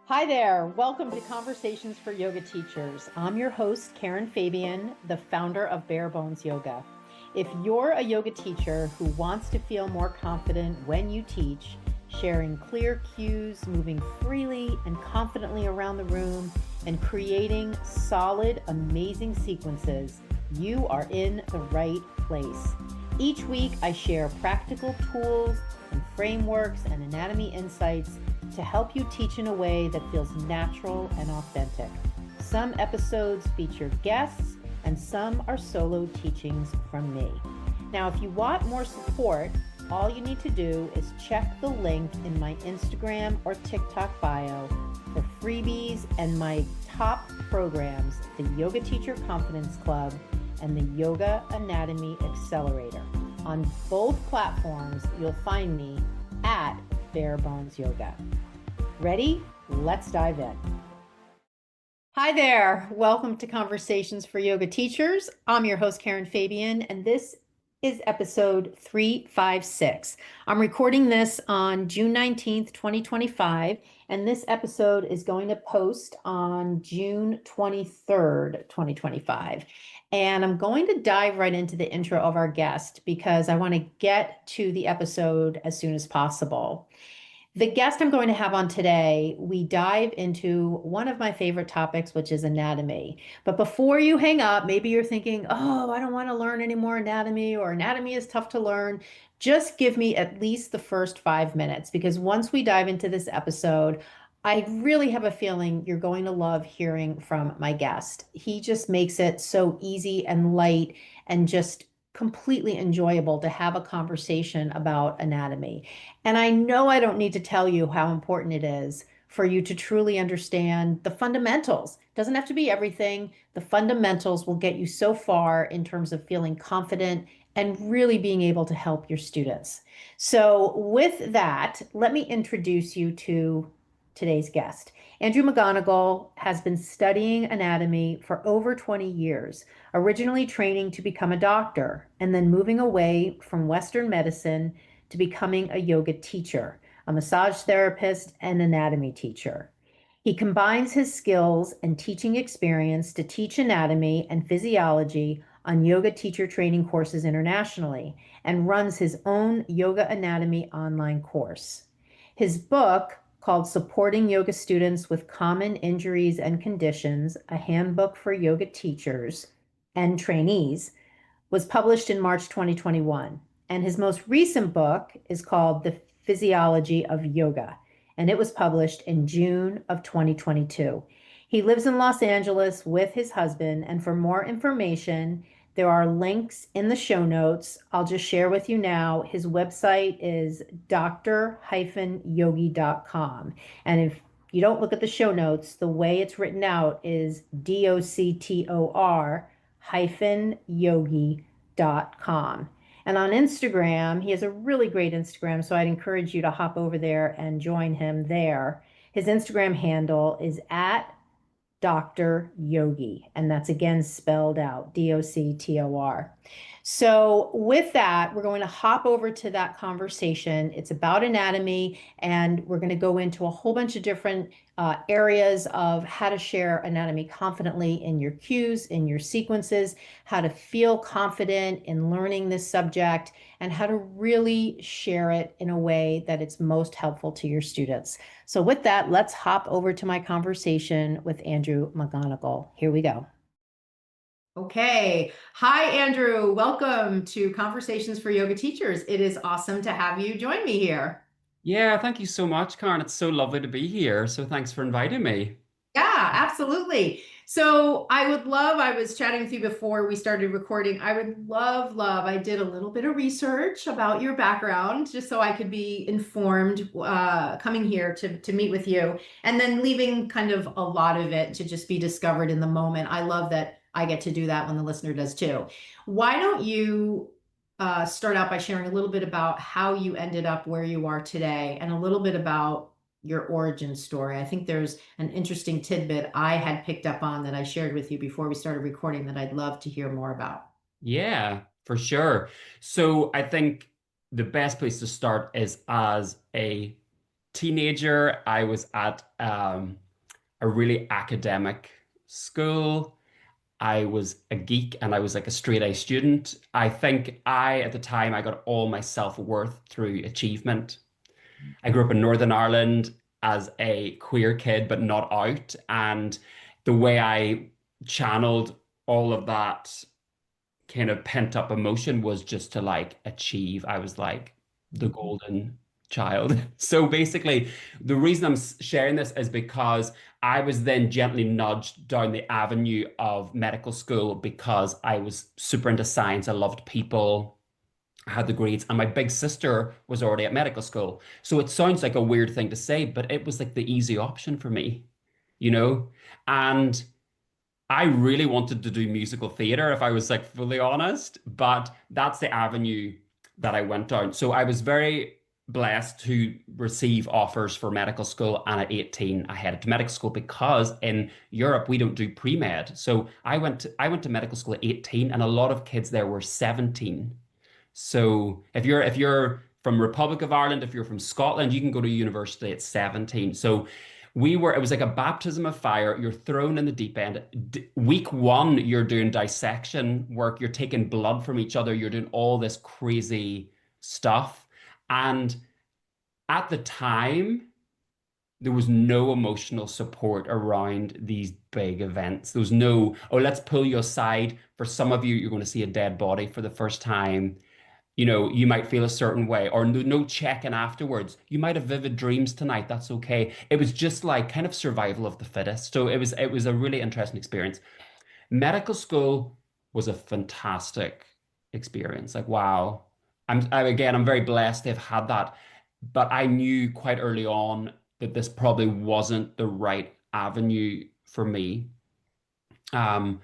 Hi there. Welcome to Conversations for Yoga Teachers. I'm your host, Karen Fabian, the founder of Bare Bones Yoga. If you're a yoga teacher who wants to feel more confident when you teach, sharing clear cues, moving freely and confidently around the room, and creating solid, amazing sequences, you are in the right place. Each week, I share practical tools and frameworks and anatomy insights to help you teach in a way that feels natural and authentic. Some episodes feature guests and some are solo teachings from me. Now, if you want more support, all you need to do is check the link in my Instagram or TikTok bio for freebies and my top programs, the Yoga Teacher Confidence Club and the Yoga Anatomy Accelerator. On both platforms, you'll find me at Bare Bones Yoga. Ready? Let's dive in. Hi there. Welcome to Conversations for Yoga Teachers. I'm your host, Karen Fabian, and this is episode 356. I'm recording this on June 19th, 2025, and this episode is going to post on June 23rd, 2025. And I'm going to dive right into the intro of our guest because I want to get to the episode as soon as possible. The guest I'm going to have on today, we dive into one of my favorite topics, which is anatomy. But before you hang up, maybe you're thinking, oh, I don't want to learn any more anatomy, or anatomy is tough to learn. Just give me at least the first 5 minutes, because once we dive into this episode, I really have a feeling you're going to love hearing from my guest. He just makes it so easy and light and just completely enjoyable to have a conversation about anatomy. And I know I don't need to tell you how important it is for you to truly understand the fundamentals. It doesn't have to be everything. The fundamentals will get you so far in terms of feeling confident and really being able to help your students. So with that, let me introduce you to today's guest. Andrew McGonigle has been studying anatomy for over 20 years, originally training to become a doctor and then moving away from Western medicine to becoming a yoga teacher, a massage therapist, and anatomy teacher. He combines his skills and teaching experience to teach anatomy and physiology on yoga teacher training courses internationally and runs his own yoga anatomy online course. His book, called Supporting Yoga Students with Common Injuries and Conditions, a Handbook for Yoga Teachers and Trainees, was published in March 2021. And his most recent book is called The Physiology of Yoga, and it was published in June of 2022. He lives in Los Angeles with his husband, and for more information, there are links in the show notes. I'll just share with you now. His website is dr-yogi.com. And if you don't look at the show notes, the way it's written out is doctor-yogi.com. And on Instagram, he has a really great Instagram, so I'd encourage you to hop over there and join him there. His Instagram handle is at Dr. Yogi, and that's again spelled out DOCTOR. So with that, we're going to hop over to that conversation. It's about anatomy, and we're going to go into a whole bunch of different areas of how to share anatomy confidently in your cues, in your sequences, how to feel confident in learning this subject, and how to really share it in a way that it's most helpful to your students. So with that, let's hop over to my conversation with Andrew McGonigle. Here we go. Okay. Hi, Andrew. Welcome to Conversations for Yoga Teachers. It is awesome to have you join me here. Yeah, thank you so much, Karen. It's so lovely to be here. So thanks for inviting me. Yeah, absolutely. So I was chatting with you before we started recording. I would love, I did a little bit of research about your background just so I could be informed coming here to meet with you, and then leaving kind of a lot of it to just be discovered in the moment. I love that I get to do that when the listener does too. Why don't you start out by sharing a little bit about how you ended up where you are today and a little bit about your origin story. I think there's an interesting tidbit I had picked up on that I shared with you before we started recording that I'd love to hear more about. Yeah, for sure. So I think the best place to start is as a teenager, I was at a really academic school. I was a geek and I was like a straight A student. I think at the time, I got all my self-worth through achievement. I grew up in Northern Ireland as a queer kid, but not out. And the way I channeled all of that kind of pent up emotion was just to like achieve. I was like the golden child. So basically, the reason I'm sharing this is because I was then gently nudged down the avenue of medical school because I was super into science. I loved people. I had the grades, and my big sister was already at medical school. So it sounds like a weird thing to say, but it was like the easy option for me, you know? And I really wanted to do musical theater if I was like fully honest, but that's the avenue that I went down. So I was very blessed to receive offers for medical school, and at 18 I headed to medical school because in Europe we don't do pre-med. So I went to medical school at 18 and a lot of kids there were 17. So if you're from Republic of Ireland, if you're from Scotland, you can go to university at 17. So it was like a baptism of fire. You're thrown in the deep end. Week one, you're doing dissection work. You're taking blood from each other. You're doing all this crazy stuff. And at the time, there was no emotional support around these big events. There was no, oh, let's pull you aside. For some of you, you're going to see a dead body for the first time. You might feel a certain way, or no check-in afterwards. You might have vivid dreams tonight. That's okay. It was just like kind of survival of the fittest. So it was a really interesting experience. Medical school was a fantastic experience. Like, wow. I'm very blessed to have had that. But I knew quite early on that this probably wasn't the right avenue for me. Um,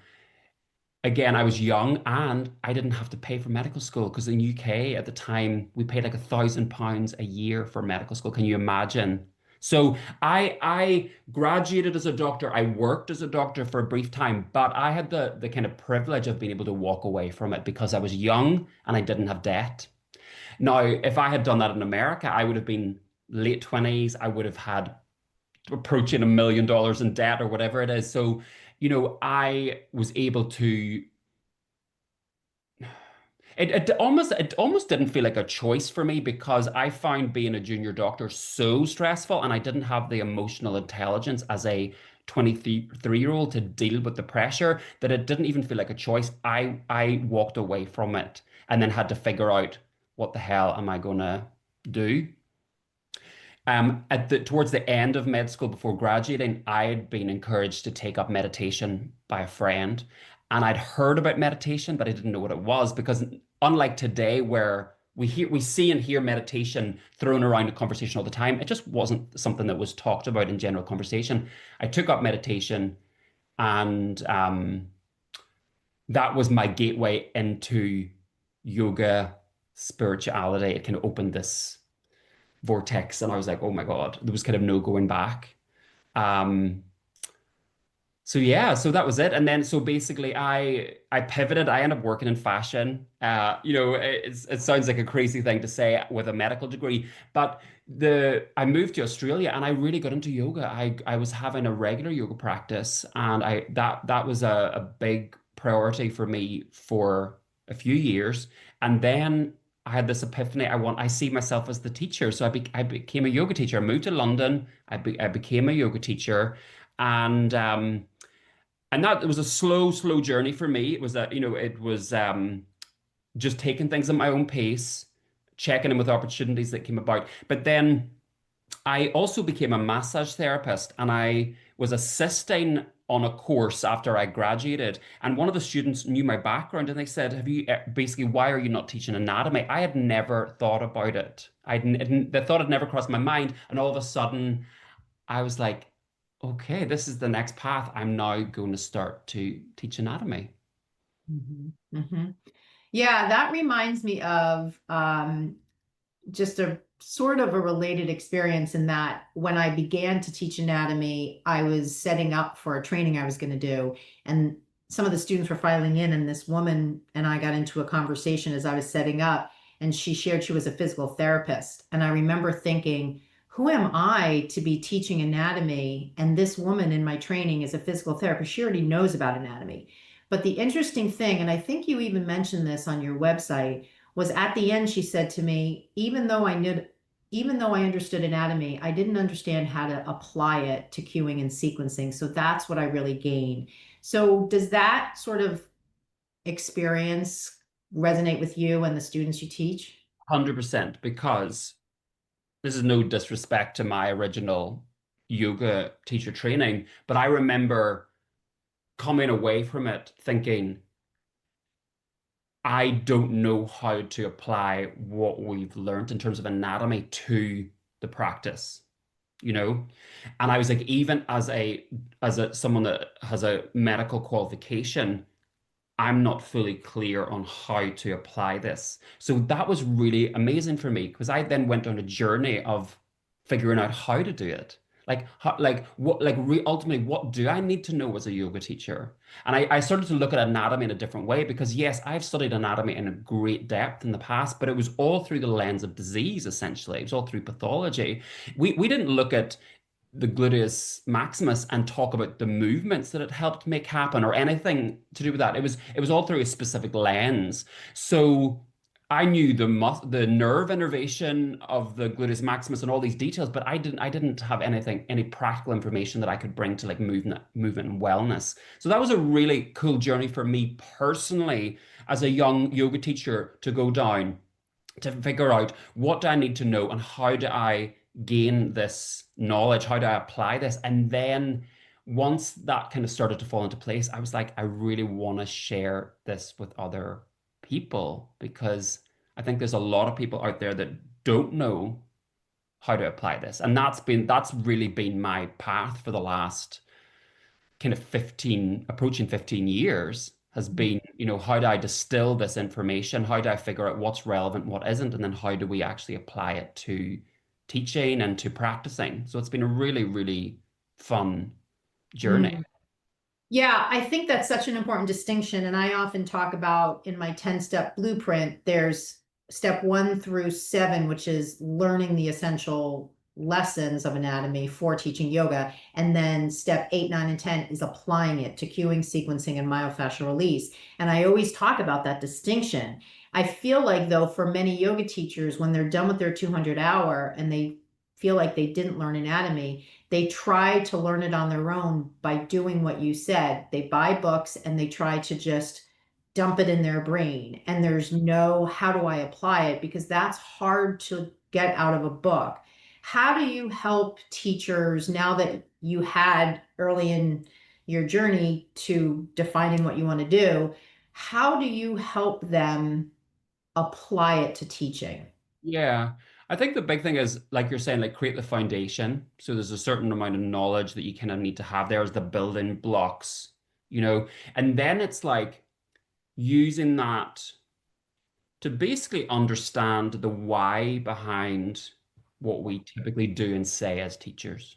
Again, I was young and I didn't have to pay for medical school because in UK at the time we paid like £1,000 a year for medical school. Can you imagine? So I graduated as a doctor. I worked as a doctor for a brief time, but I had the kind of privilege of being able to walk away from it because I was young and I didn't have debt. Now, if I had done that in America, I would have been late 20s. I would have had approaching $1 million in debt or whatever it is. So, I was able to. It almost didn't feel like a choice for me because I found being a junior doctor so stressful, and I didn't have the emotional intelligence as a 23-year-old to deal with the pressure that it didn't even feel like a choice. I walked away from it and then had to figure out what the hell am I gonna do. Towards the end of med school before graduating, I had been encouraged to take up meditation by a friend. And I'd heard about meditation, but I didn't know what it was because unlike today where we see and hear meditation thrown around in conversation all the time, it just wasn't something that was talked about in general conversation. I took up meditation and that was my gateway into yoga, spirituality. It kind of opened this vortex and I was like, oh my God, there was kind of no going back. Um, so yeah, so that was it. And then so basically I pivoted. I ended up working in fashion. It sounds like a crazy thing to say with a medical degree, but the I moved to Australia and I really got into yoga. I was having a regular yoga practice and that was a big priority for me for a few years. And then I had this epiphany. I see myself as the teacher. So I became a yoga teacher. I moved to London. I became a yoga teacher. And that it was a slow journey for me. It was just taking things at my own pace, checking in with opportunities that came about. But then I also became a massage therapist and I was assisting on a course after I graduated. And one of the students knew my background and they said, have you basically, why are you not teaching anatomy? I had never thought about it. The thought had never crossed my mind. And all of a sudden I was like, okay, this is the next path. I'm now going to start to teach anatomy. Mhm, mhm. Yeah, that reminds me of just a sort of a related experience in that when I began to teach anatomy, I was setting up for a training I was going to do. And some of the students were filing in, and this woman and I got into a conversation as I was setting up, and she shared she was a physical therapist. And I remember thinking, who am I to be teaching anatomy? And this woman in my training is a physical therapist. She already knows about anatomy. But the interesting thing, and I think you even mentioned this on your website, was at the end, she said to me, even though I understood anatomy, I didn't understand how to apply it to cueing and sequencing. So that's what I really gained. So does that sort of experience resonate with you and the students you teach? 100%, because this is no disrespect to my original yoga teacher training, but I remember coming away from it thinking, I don't know how to apply what we've learned in terms of anatomy to the practice, you know? And I was like, even as a someone that has a medical qualification, I'm not fully clear on how to apply this. So that was really amazing for me because I then went on a journey of figuring out how to do it. Ultimately, what do I need to know as a yoga teacher? And I started to look at anatomy in a different way because yes, I've studied anatomy in a great depth in the past, but it was all through the lens of disease, essentially. It was all through pathology. We didn't look at the gluteus maximus and talk about the movements that it helped make happen or anything to do with that. It was all through a specific lens. So I knew the nerve innervation of the gluteus maximus and all these details, but I didn't have any practical information that I could bring to like movement and wellness. So that was a really cool journey for me personally as a young yoga teacher to go down to figure out what do I need to know and how do I gain this knowledge? How do I apply this? And then once that kind of started to fall into place, I was like, I really want to share this with other people because I think there's a lot of people out there that don't know how to apply this. And that's really been my path for the last kind of 15, approaching 15 years has been, how do I distill this information? How do I figure out what's relevant, what isn't? And then how do we actually apply it to teaching and to practicing? So it's been a really, really fun journey. Mm. Yeah, I think that's such an important distinction. And I often talk about in my 10-step blueprint, there's step 1 through 7, which is learning the essential lessons of anatomy for teaching yoga. And then step 8, 9, and 10 is applying it to cueing, sequencing, and myofascial release. And I always talk about that distinction. I feel like, though, for many yoga teachers, when they're done with their 200 hour and they feel like they didn't learn anatomy, they try to learn it on their own by doing what you said. They buy books and they try to just dump it in their brain. And there's no, how do I apply it? Because that's hard to get out of a book. How do you help teachers now that you had early in your journey to defining what you want to do? How do you help them apply it to teaching? Yeah. I think the big thing is, like you're saying, like create the foundation. So there's a certain amount of knowledge that you kind of need to have there as the building blocks, and then it's like using that to basically understand the why behind what we typically do and say as teachers.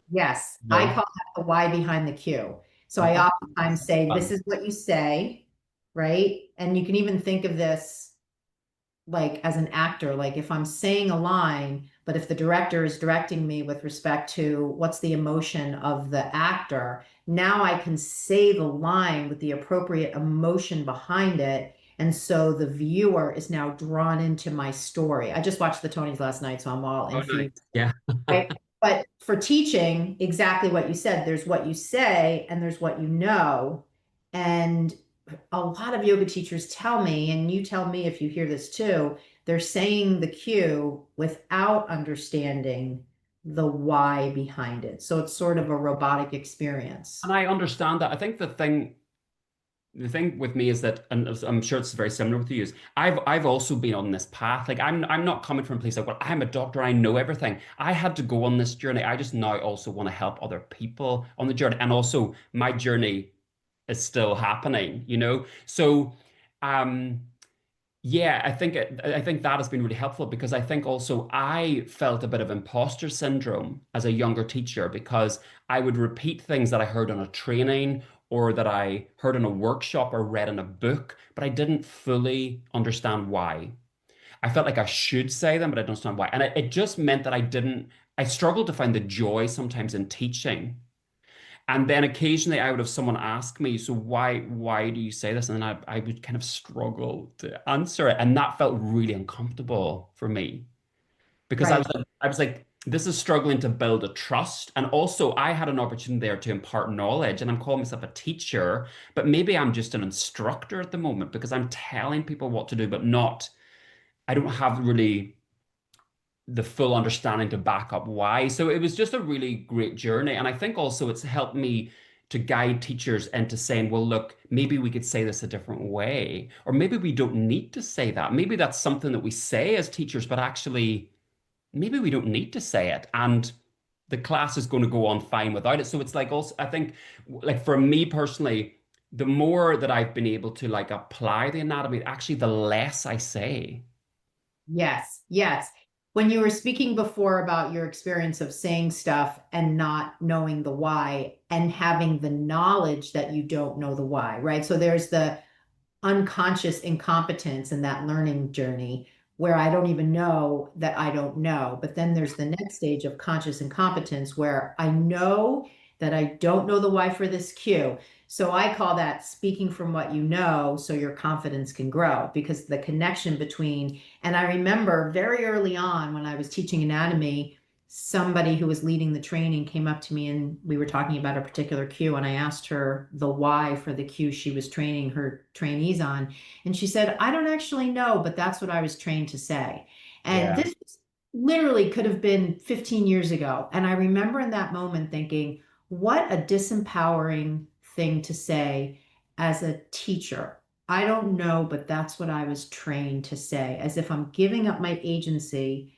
Yes, I No. call that the why behind the cue. So I Oh, oftentimes say, this fun. is what you say, right? And you can even think of this like as an actor, like if I'm saying a line, but if the director is directing me with respect to what's the emotion of the actor, now I can say the line with the appropriate emotion behind it. And so the viewer is now drawn into my story. I just watched the Tonys last night, so I'm all Oh, nice. infused. Yeah. Right. But for teaching, exactly what you said, there's what you say and there's what you know. And a lot of yoga teachers tell me, and you tell me if you hear this too, they're saying the cue without understanding the why behind it. So it's sort of a robotic experience. And I understand that. I think the thing with me is that, and I'm sure it's very similar with you, is I've also been on this path. Like I'm not coming from a place like, well, I'm a doctor, I know everything. I had to go on this journey. I just now also want to help other people on the journey. And also my journey is still happening. So um yeah, I think that has been really helpful because I think also I felt a bit of imposter syndrome as a younger teacher because I would repeat things that I heard on a training or that I heard in a workshop or read in a book, but I didn't fully understand why. I felt like I should say them, but I don't understand why. And it just meant that I didn't I struggled to find the joy sometimes in teaching. And then occasionally I would have someone ask me, so why do you say this? And then I would kind of struggle to answer it. And that felt really uncomfortable for me because Right. I was like, this is struggling to build a trust. And also I had an opportunity there to impart knowledge, and I'm calling myself a teacher, but maybe I'm just an instructor at the moment because I'm telling people what to do, but not, I don't have really the full understanding to back up why. So it was just a really great journey. And I think also it's helped me to guide teachers into saying, well, look, maybe we could say this a different way, or maybe we don't need to say that. Maybe that's something that we say as teachers, but actually, maybe we don't need to say it. And the class is going to go on fine without it. So it's like also, I think, like for me personally, the more that I've been able to like apply the anatomy, actually, the less I say. Yes, yes. When you were speaking before about your experience of saying stuff and not knowing the why and having the knowledge that you don't know the why, right? So there's the unconscious incompetence in that learning journey where I don't even know that I don't know. But then there's the next stage of conscious incompetence where I know that I don't know the why for this cue. So I call that speaking from what you know so your confidence can grow, because the connection between, and I remember very early on when I was teaching anatomy, somebody who was leading the training came up to me and we were talking about a particular cue, and I asked her the why for the cue she was training her trainees on, and she said, I don't actually know, but that's what I was trained to say. And Yeah. this literally could have been 15 years ago, and I remember in that moment thinking, what a disempowering thing to say as a teacher. I don't know, but that's what I was trained to say, as if I'm giving up my agency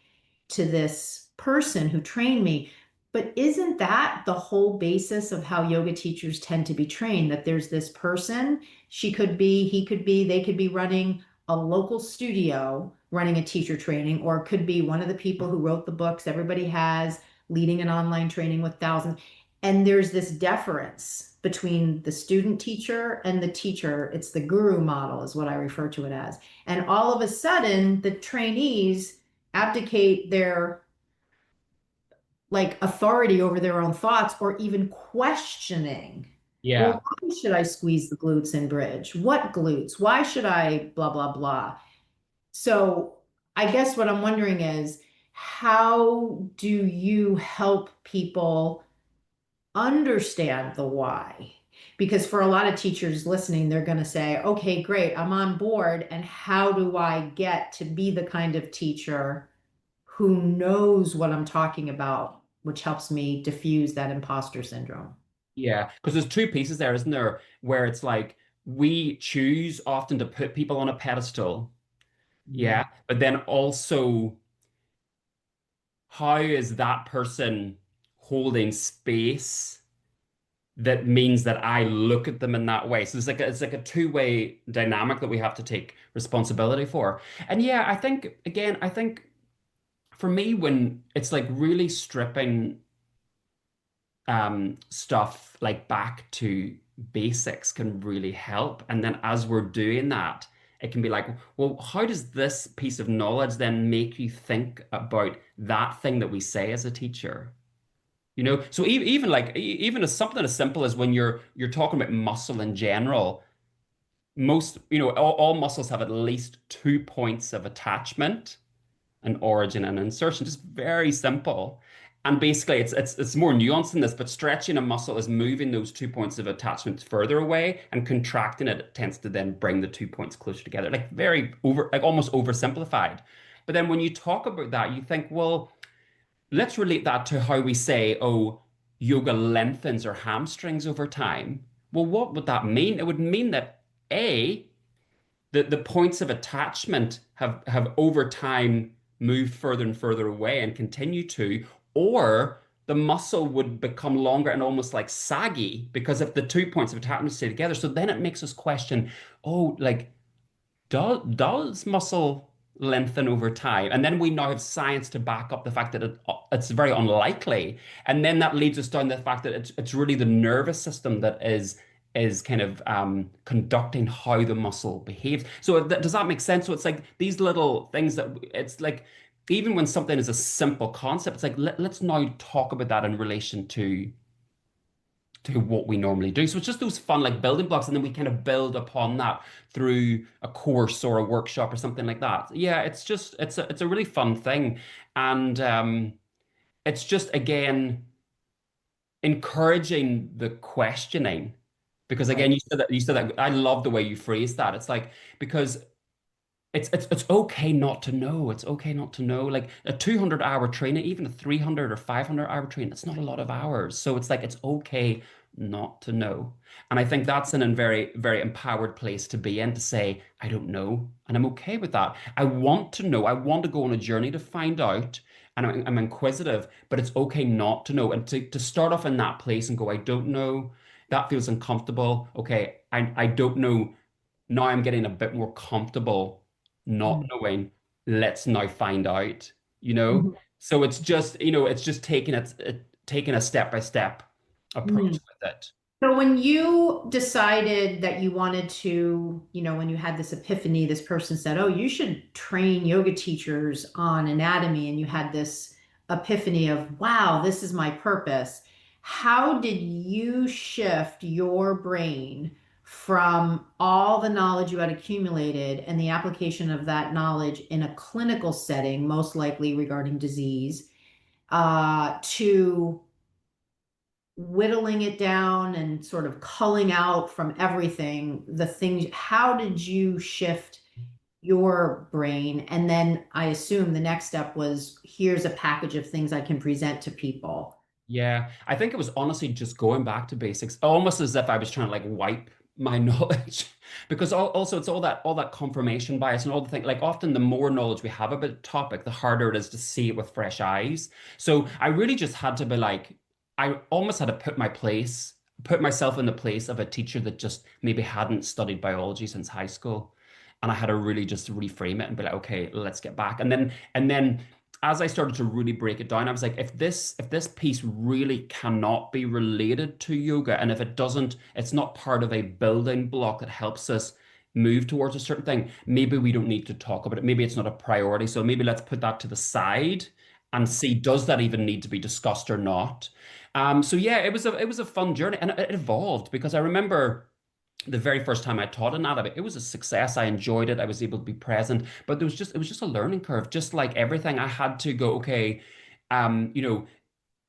to this person who trained me. But isn't that the whole basis of how yoga teachers tend to be trained? That there's this person, she could be, he could be, they could be running a local studio, running a teacher training, or it could be one of the people who wrote the books everybody has, leading an online training with thousands. And there's this deference between the student teacher and the teacher. It's the guru model, is what I refer to it as. And all of a sudden, the trainees abdicate their like authority over their own thoughts, or even questioning, Yeah. well, why should I squeeze the glutes and bridge? What glutes? Why should I blah blah blah? So I guess what I'm wondering is, how do you help people understand the why? Because for a lot of teachers listening, they're going to say, okay, great, I'm on board. And how do I get to be the kind of teacher who knows what I'm talking about, which helps me diffuse that imposter syndrome? Yeah, because there's two pieces there, isn't there? Where it's like we choose often to put people on a pedestal, Yeah. yeah, but then also how is that person holding space that means that I look at them in that way? So it's like a two-way dynamic that we have to take responsibility for. And yeah, I think again, I think for me when it's like really stripping stuff like back to basics can really help. And then as we're doing that, it can be like, well, how does this piece of knowledge then make you think about that thing that we say as a teacher? You know, so even like even as something as simple as when you're talking about muscle in general, most, you know, all muscles have at least 2 points of attachment, an origin and insertion, just very simple. And basically, it's more nuanced than this, but stretching a muscle is moving those 2 points of attachment further away, and contracting it tends to then bring the 2 points closer together. Like very over, like almost oversimplified. But then when you talk about that, you think, well, let's relate that to how we say, oh, yoga lengthens our hamstrings over time. Well, what would that mean? It would mean that A, the points of attachment have over time moved further and further away and continue to, or the muscle would become longer and almost like saggy because if the 2 points of attachment stay together. So then it makes us question, oh, like does muscle lengthen over time? And then we now have science to back up the fact that it's very unlikely. And then that leads us down to the fact that it's really the nervous system that is kind of conducting how the muscle behaves. So does that make sense? So it's like these little things that it's like even when something is a simple concept, it's like let's now talk about that in relation to what we normally do. So it's just those fun like building blocks, and then we kind of build upon that through a course or a workshop or something like that. Yeah, it's a really fun thing, and it's just again encouraging the questioning. Because Right. again, you said that I love the way you phrased that. It's like because it's okay not to know. It's okay not to know. Like a 200-hour training, even a 300 or 500-hour training, it's not a lot of hours. So it's like it's okay not to know. And I think that's in a very, very empowered place to be in to say, I don't know. And I'm okay with that. I want to know. I want to go on a journey to find out. And I'm inquisitive, but it's okay not to know. And to start off in that place and go, I don't know. That feels uncomfortable. Okay, I don't know. Now I'm getting a bit more comfortable not Mm. knowing. Let's now find out, you know? Mhm. So it's just, it's just taking a step by step approach Mm. with it. So when you decided that you wanted to, when you had this epiphany, this person said, "Oh, you should train yoga teachers on anatomy," and you had this epiphany of, "Wow, this is my purpose." How did you shift your brain from all the knowledge you had accumulated and the application of that knowledge in a clinical setting, most likely regarding disease, to whittling it down and sort of culling out from everything the things? How did you shift your brain? And then I assume the next step was, here's a package of things I can present to people. Yeah, I think it was honestly just going back to basics, almost as if I was trying to like wipe my knowledge, because also it's all that confirmation bias and all the thing. Like often, the more knowledge we have about a topic, the harder it is to see it with fresh eyes. So I really just had to be like, I almost had to put myself in the place of a teacher that just maybe hadn't studied biology since high school, and I had to really just reframe it and be like, okay, let's get back, and then as I started to really break it down, I was like, if this piece really cannot be related to yoga, and if it doesn't, it's not part of a building block that helps us move towards a certain thing, maybe we don't need to talk about it. Maybe it's not a priority. So maybe let's put that to the side and see, does that even need to be discussed or not? So yeah, it was a fun journey, and it evolved because I remember the very first time I taught anatomy, it was a success. I enjoyed it. I was able to be present, but it was just a learning curve. Just like everything, I had to go, okay, um, you know,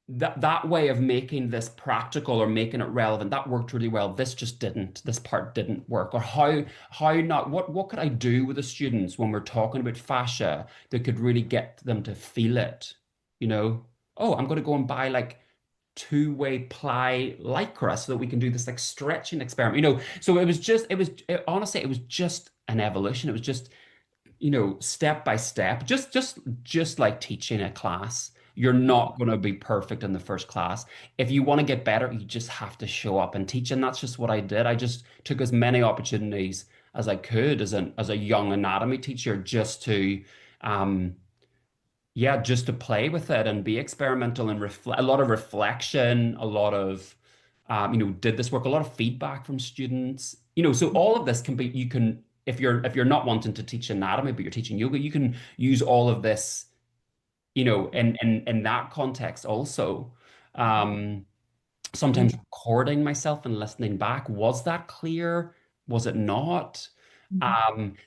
that way of making this practical or making it relevant, that worked really well. This just didn't. This part didn't work. Or how not, what could I do with the students when we're talking about fascia that could really get them to feel it? You know, oh, I'm going to go and buy like two-way ply lycra so that we can do this like stretching experiment. So honestly, it was just an evolution. It was just, step by step, just like teaching a class. You're not going to be perfect in the first class. If you want to get better, you just have to show up and teach. And that's just what I did. I just took as many opportunities as I could as a young anatomy teacher just to um yeah, just to play with it and be experimental and reflect, a lot of reflection, a lot of, did this work? A lot of feedback from students. So all of this can be, if you're not wanting to teach anatomy, but you're teaching yoga, you can use all of this, in that context also. Um, Sometimes recording myself and listening back. Was that clear? Was it not?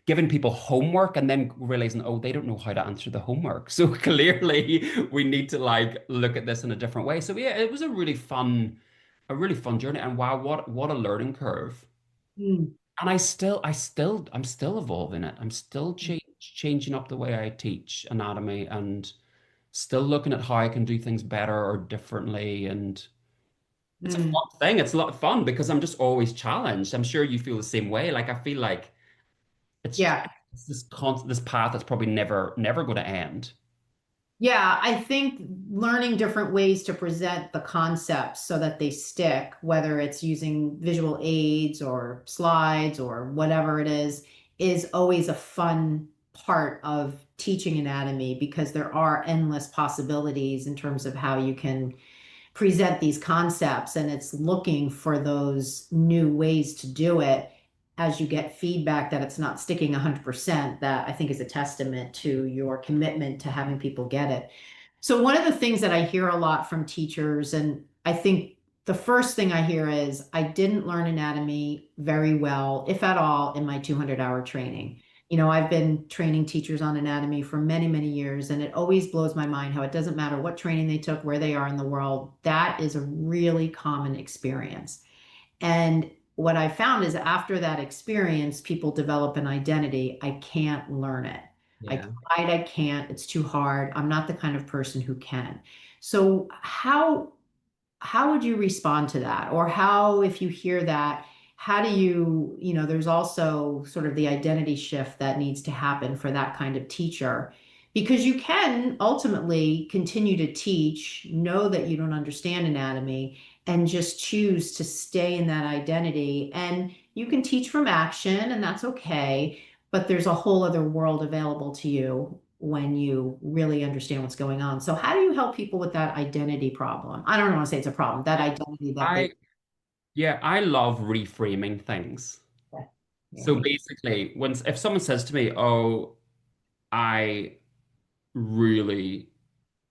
Giving people homework and then realizing, oh, they don't know how to answer the homework. So clearly we need to like look at this in a different way. So yeah, it was a really fun journey. And wow, what a learning curve. Mhm. And I'm still evolving it. I'm still changing up the way I teach anatomy and still looking at how I can do things better or differently. And it's a fun Mm. thing. It's a lot of fun because I'm just always challenged. I'm sure you feel the same way. Like I feel like it's Yeah. it's this path that's probably never going to end. Yeah, I think learning different ways to present the concepts so that they stick, whether it's using visual aids or slides or whatever it is always a fun part of teaching anatomy because there are endless possibilities in terms of how you can present these concepts, and it's looking for those new ways to do it. as you get feedback that it's not sticking 100%, that I think is a testament to your commitment to having people get it. So one of the things that I hear a lot from teachers, and I think the first thing I hear is I didn't learn anatomy very well, if at all, in my 200-hour training. I've been training teachers on anatomy for many, many years, and it always blows my mind how it doesn't matter what training they took, where they are in the world. That is a really common experience. And what I found is after that experience, people develop an identity. I can't learn it. I Yeah. tried, I can't. It's too hard. I'm not the kind of person who can. So how would you respond to that? Or how, if you hear that, how do there's also sort of the identity shift that needs to happen for that kind of teacher. Because you can ultimately continue to teach, know that you don't understand anatomy, and just choose to stay in that identity. And you can teach from action, and that's okay. But there's a whole other world available to you when you really understand what's going on. So how do you help people with that identity problem? I don't want to say it's a problem, that identity that they I yeah, I love reframing things. yeah, So basically, when if someone says to me, "Oh, I really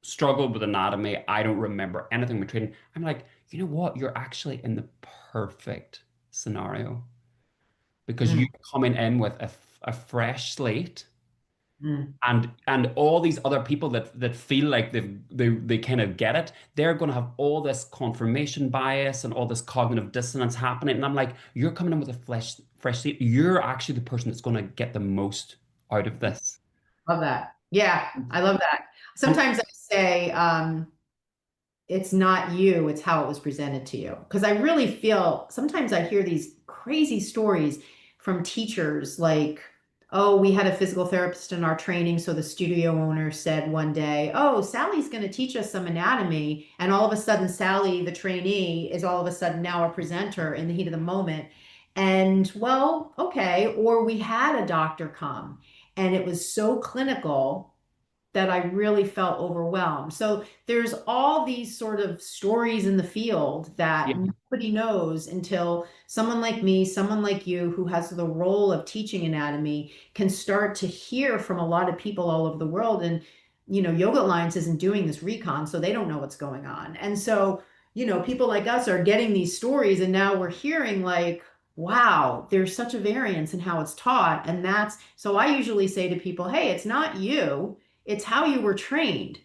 struggled with anatomy. I don't remember anything with training." I'm like, you know what? You're actually in the perfect scenario because mm, you're coming in with a fresh slate mm, and all these other people that feel like they kind of get it, they're going to have all this confirmation bias and all this cognitive dissonance happening. And I'm like, you're coming in with a fresh slate. You're actually the person that's going to get the most out of this. love that. Yeah, I love that. And Sometimes I say, it's not you, it's how it was presented to you. Because I really feel sometimes I hear these crazy stories from teachers like, oh, we had a physical therapist in our training. So the studio owner said one day, oh, Sally's going to teach us some anatomy. And all of a sudden, Sally, the trainee, is all of a sudden now a presenter in the heat of the moment. And well, okay. Or we had a doctor come and it was so clinical that I really felt overwhelmed. So there's all these sort of stories in the field that yeah, nobody knows until someone like me, someone like you, who has the role of teaching anatomy, can start to hear from a lot of people all over the world. And, Yoga Alliance isn't doing this recon, so they don't know what's going on. And so, people like us are getting these stories, and now we're hearing like, wow, there's such a variance in how it's taught. And that's so I usually say to people, hey, it's not you, it's how you were trained.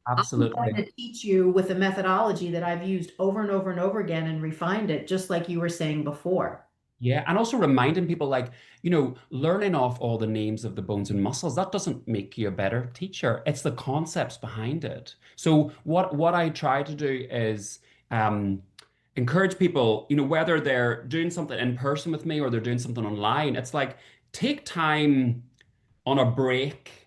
I'm going absolutely. to teach you with a methodology that I've used over and over and over again and refined it, just like you were saying before. Yeah, and also reminding people like, learning off all the names of the bones and muscles, that doesn't make you a better teacher. It's the concepts behind it. So what I try to do is encourage people, whether they're doing something in person with me or they're doing something online, it's like take time on a break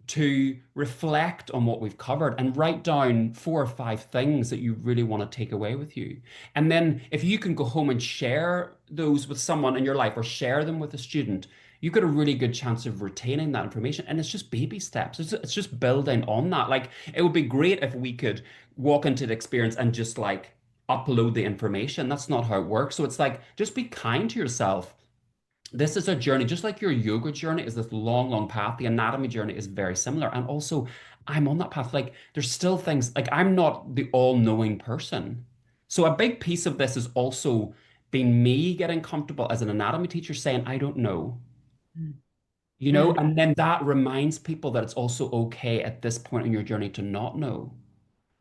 to reflect on what we've covered and write down 4 or 5 things that you really want to take away with you. And then if you can go home and share those with someone in your life or share them with a student, you've got a really good chance of retaining that information. And it's just baby steps. It's just building on that. Like it would be great if we could walk into the experience and just like upload the information. That's not how it works. So it's like just be kind to yourself. This is a journey, just like your yoga journey is this long, long path. The anatomy journey is very similar. And also, I'm on that path. Like, there's still things, like, I'm not the all-knowing person. So, a big piece of this is also being me getting comfortable as an anatomy teacher saying, I don't know, Mm, and then that reminds people that it's also okay at this point in your journey to not know.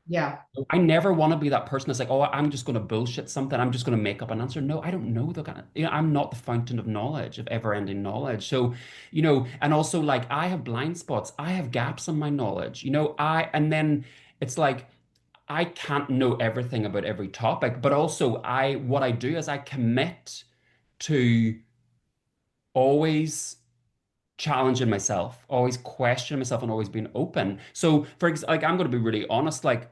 yeah. I never want to be that person that's like, oh, I'm just going to bullshit something. I'm just going to make up an answer. No, I don't know the kind of, I'm not the fountain of knowledge, of ever-ending knowledge. So, and also like I have blind spots. I have gaps in my knowledge, and then it's like, I can't know everything about every topic, but also what I do is I commit to always challenging myself, always questioning myself and always being open. So for example, like I'm going to be really honest, like,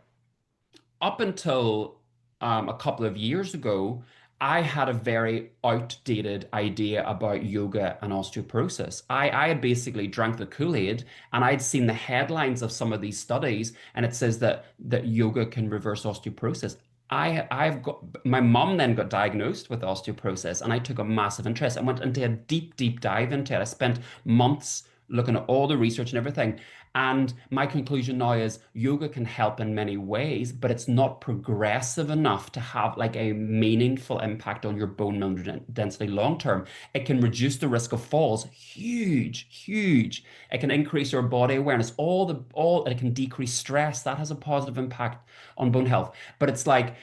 up until a couple of years ago, I had a very outdated idea about yoga and osteoporosis. I had basically drank the Kool-Aid and I'd seen the headlines of some of these studies, and it says that yoga can reverse osteoporosis. I've got my mum then got diagnosed with osteoporosis, and I took a massive interest and went into a deep dive into it. I spent months looking at all the research and everything. And my conclusion now is yoga can help in many ways, but it's not progressive enough to have like a meaningful impact on your bone mineral density long term. It can reduce the risk of falls, huge. It can increase your body awareness, all it can decrease stress. That has a positive impact on bone health. But it's like,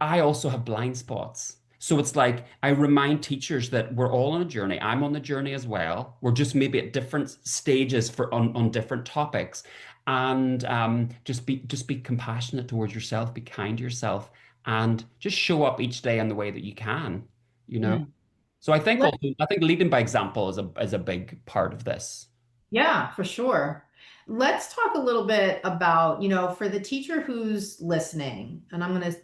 I also have blind spots. So it's like I remind teachers that we're all on a journey. I'm on the journey as well. We're just maybe at different stages on different topics. And just be compassionate towards yourself, be kind to yourself, and just show up each day in the way that you can, you know? Mm. So I think Let, also, I think leading by example is a big part of this. yeah, for sure. Let's talk a little bit about, for the teacher who's listening, and I'm going to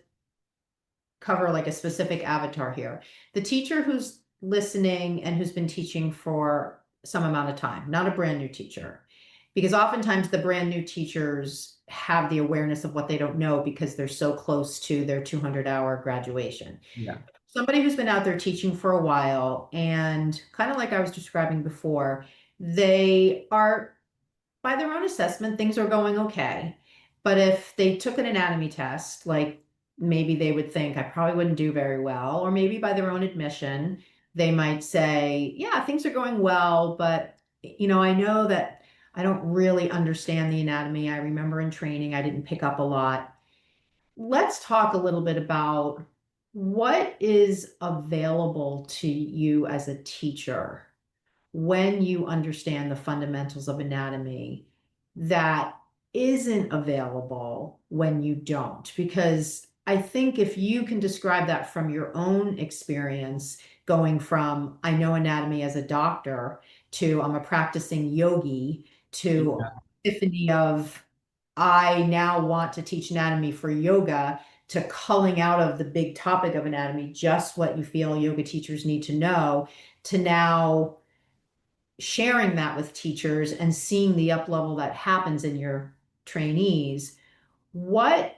cover like a specific avatar here. The teacher who's listening and who's been teaching for some amount of time, not a brand new teacher. Because oftentimes the brand new teachers have the awareness of what they don't know because they're so close to their 200-hour graduation. Yeah. Somebody who's been out there teaching for a while, and kind of like I was describing before, they are, by their own assessment, things are going okay. But if they took an anatomy test, like maybe they would think I probably wouldn't do very well, or maybe by their own admission, they might say, yeah, things are going well, but I know that I don't really understand the anatomy. I remember in training, I didn't pick up a lot. Let's talk a little bit about what is available to you as a teacher when you understand the fundamentals of anatomy that isn't available when you don't. Because I think if you can describe that from your own experience, going from I know anatomy as a doctor to I'm a practicing yogi to Yeah. epiphany of I now want to teach anatomy for yoga to culling out of the big topic of anatomy, just what you feel yoga teachers need to know, to now sharing that with teachers and seeing the up level that happens in your trainees, what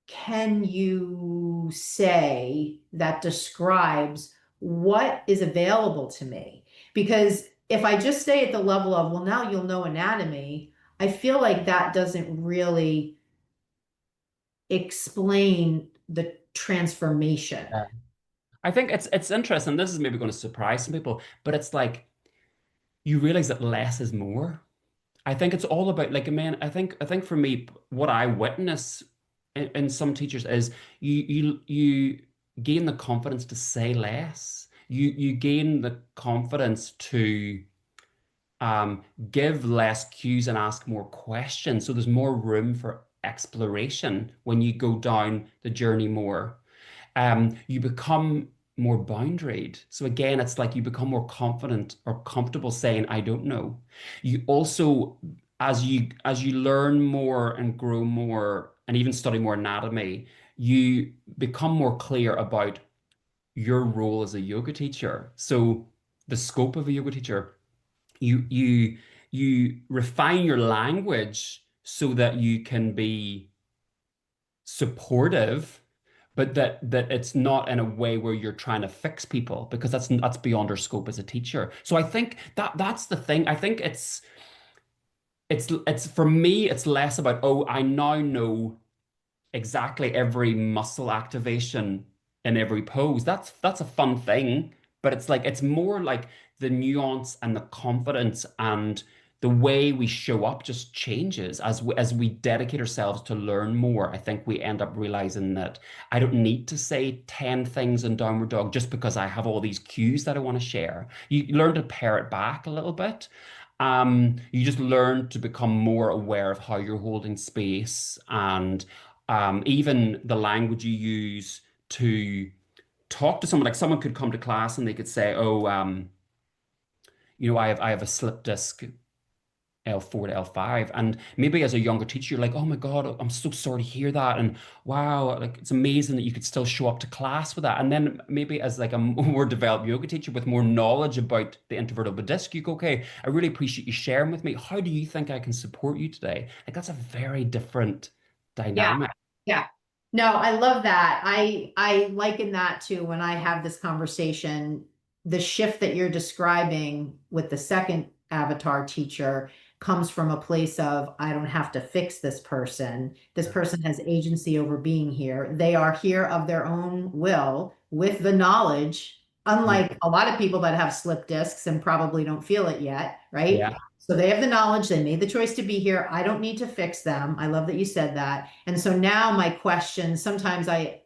can you say that describes what is available to me? Because if I just stay at the level of, well, now you'll know anatomy, I feel like that doesn't really explain the transformation. Yeah. I think it's interesting. This is maybe going to surprise some people, but it's like you realize that less is more. I think it's all about like, man, I think for me, what I witness in some teachers is you gain the confidence to say less. You gain the confidence to um, give less cues and ask more questions. So there's more room for exploration when you go down the journey more. You become more boundaried. So again, it's like you become more confident or comfortable saying, I don't know. You also, as you learn more and grow more and even study more anatomy, you become more clear about your role as a yoga teacher. So the scope of a yoga teacher, you refine your language so that you can be supportive, but that it's not in a way where you're trying to fix people because that's beyond our scope as a teacher. So I think that's the thing. I think it's for me, it's less about, oh, I now know exactly every muscle activation in every pose. That's a fun thing, but it's like it's more like the nuance and the confidence and the way we show up just changes as we dedicate ourselves to learn more. I think we end up realizing that I don't need to say 10 things in downward dog just because I have all these cues that I want to share. You learn to pare it back a little bit. You just learn to become more aware of how you're holding space and even the language you use to talk to someone. Like someone could come to class and they could say, "Oh, I have a slip disc L4 to L5," and maybe as a younger teacher, you're like, "Oh my God, I'm so sorry to hear that," and wow, like it's amazing that you could still show up to class with that. And then maybe as like a more developed yoga teacher with more knowledge about the intervertebral disc, you go, "Okay, I really appreciate you sharing with me. How do you think I can support you today?" Like that's a very different Yeah. dynamic. Yeah. No, I love that. I liken that to when I have this conversation, the shift that you're describing with the second avatar teacher comes from a place of I don't have to fix this person. This person has agency over being here. They are here of their own will with the knowledge, Yeah. unlike a lot of people that have slip discs and probably don't feel it yet, right? Yeah. So they have the knowledge, they made the choice to be here. I don't need to fix them. I love that you said that. And so now my question, sometimes I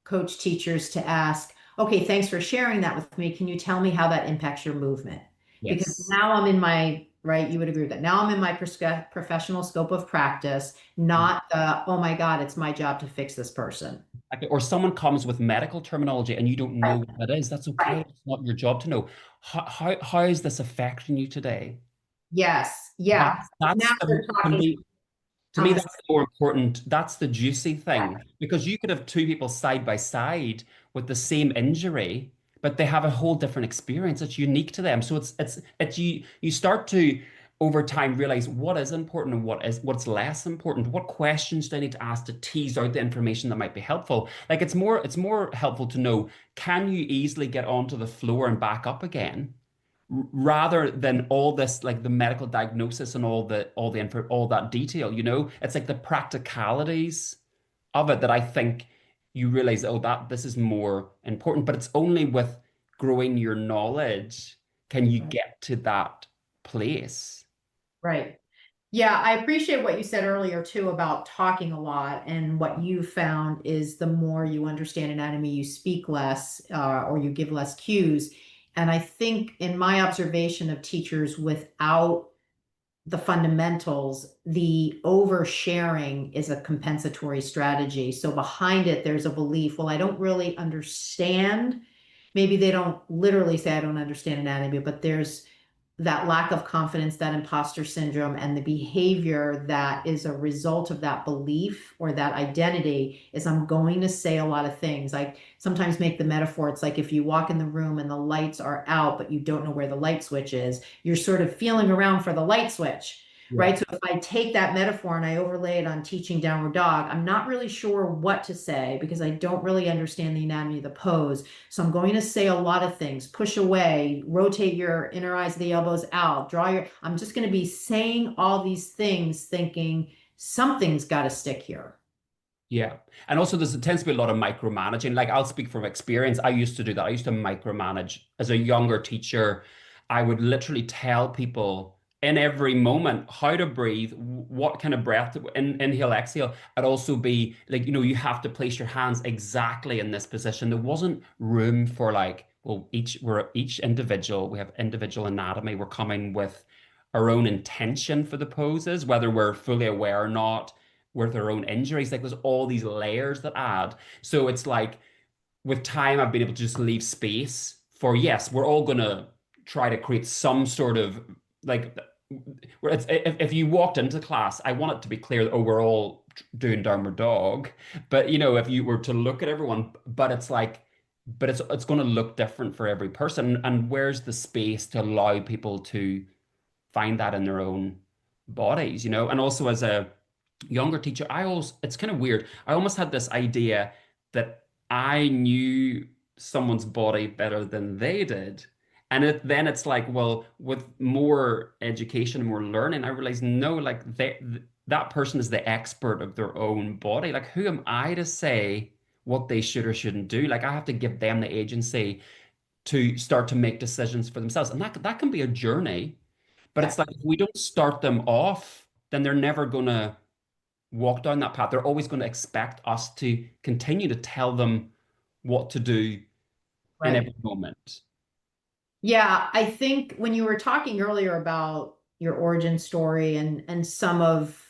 coach teachers to ask, okay, thanks for sharing that with me. Can you tell me how that impacts your movement? Because Yes. now I'm in my, right, you would agree with that. Now I'm in my professional scope of practice, not the, oh my God, it's my job to fix this person. Exactly. Or someone comes with medical terminology and you don't know Right, what that is. That's okay. right. It's not your job to know. How is this affecting you today? Yes, yeah. Now That's we're talking to on me, this. that's the more important. That's the juicy thing because you could have two people side by side with the same injury, but they have a whole different experience. It's unique to them. So it's you start to over time realize what is important and what's less important. What questions do I need to ask to tease out the information that might be helpful? Like it's more helpful to know, can you easily get onto the floor and back up again? Rather than all this like the medical diagnosis and all the info, all that detail, it's like the practicalities of it that I think you realize, oh, that this is more important. But it's only with growing your knowledge can you get to that place. Right. Yeah, I appreciate what you said earlier too about talking a lot. And what you found is the more you understand anatomy, you speak less or you give less cues. And I think, in my observation of teachers without the fundamentals, the oversharing is a compensatory strategy. So behind it, there's a belief, well, I don't really understand. Maybe they don't literally say, I don't understand anatomy, but there's that lack of confidence, that imposter syndrome, and the behavior that is a result of that belief or that identity is I'm going to say a lot of things. I sometimes make the metaphor, it's like if you walk in the room and the lights are out, but you don't know where the light switch is, you're sort of feeling around for the light switch. Yeah. Right. So if I take that metaphor and I overlay it on teaching downward dog, I'm not really sure what to say because I don't really understand the anatomy of the pose. So I'm going to say a lot of things, push away, rotate your inner eyes of the elbows out, I'm just going to be saying all these things thinking something's got to stick here. Yeah. And also there tends to be a lot of micromanaging. Like I'll speak from experience. I used to do that. I used to micromanage as a younger teacher. I would literally tell people in every moment how to breathe, what kind of breath, inhale, exhale. I'd also be like, you have to place your hands exactly in this position. There wasn't room for like, well, each individual, we have individual anatomy. We're coming with our own intention for the poses, whether we're fully aware or not with their own injuries. Like there's all these layers that add. So it's like with time, I've been able to just leave space for, yes, we're all gonna try to create some sort of like where if you walked into class, I want it to be clear that, oh, we're all doing downward dog. But if you were to look at everyone, but it's like, but it's going to look different for every person. And where's the space to allow people to find that in their own bodies, And also as a younger teacher, it's kind of weird. I almost had this idea that I knew someone's body better than they did. And then it's like, well, with more education and more learning, I realized no, like that person is the expert of their own body. Like, who am I to say what they should or shouldn't do? Like, I have to give them the agency to start to make decisions for themselves. And that can be a journey. But Yeah. it's like if we don't start them off, then they're never gonna walk down that path. They're always going to expect us to continue to tell them what to do in Right. every moment. Yeah, I think when you were talking earlier about your origin story and some of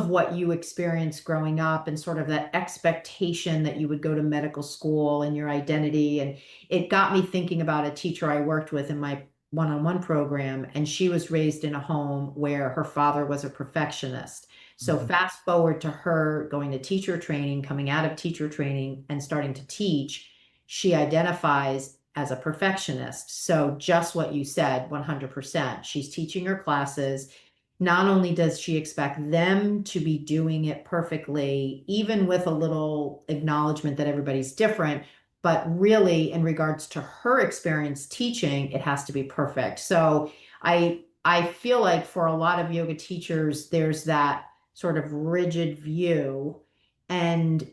what you experienced growing up and sort of that expectation that you would go to medical school and your identity, and it got me thinking about a teacher I worked with in my one-on-one program, and she was raised in a home where her father was a perfectionist. So Mhm. fast forward to her going to teacher training, coming out of teacher training and starting to teach, she identifies as a perfectionist. So just what you said, 100%. She's teaching her classes. not only does she expect them to be doing it perfectly, even with a little acknowledgement that everybody's different, but really in regards to her experience teaching, it has to be perfect. So I feel like for a lot of yoga teachers, there's that sort of rigid view. And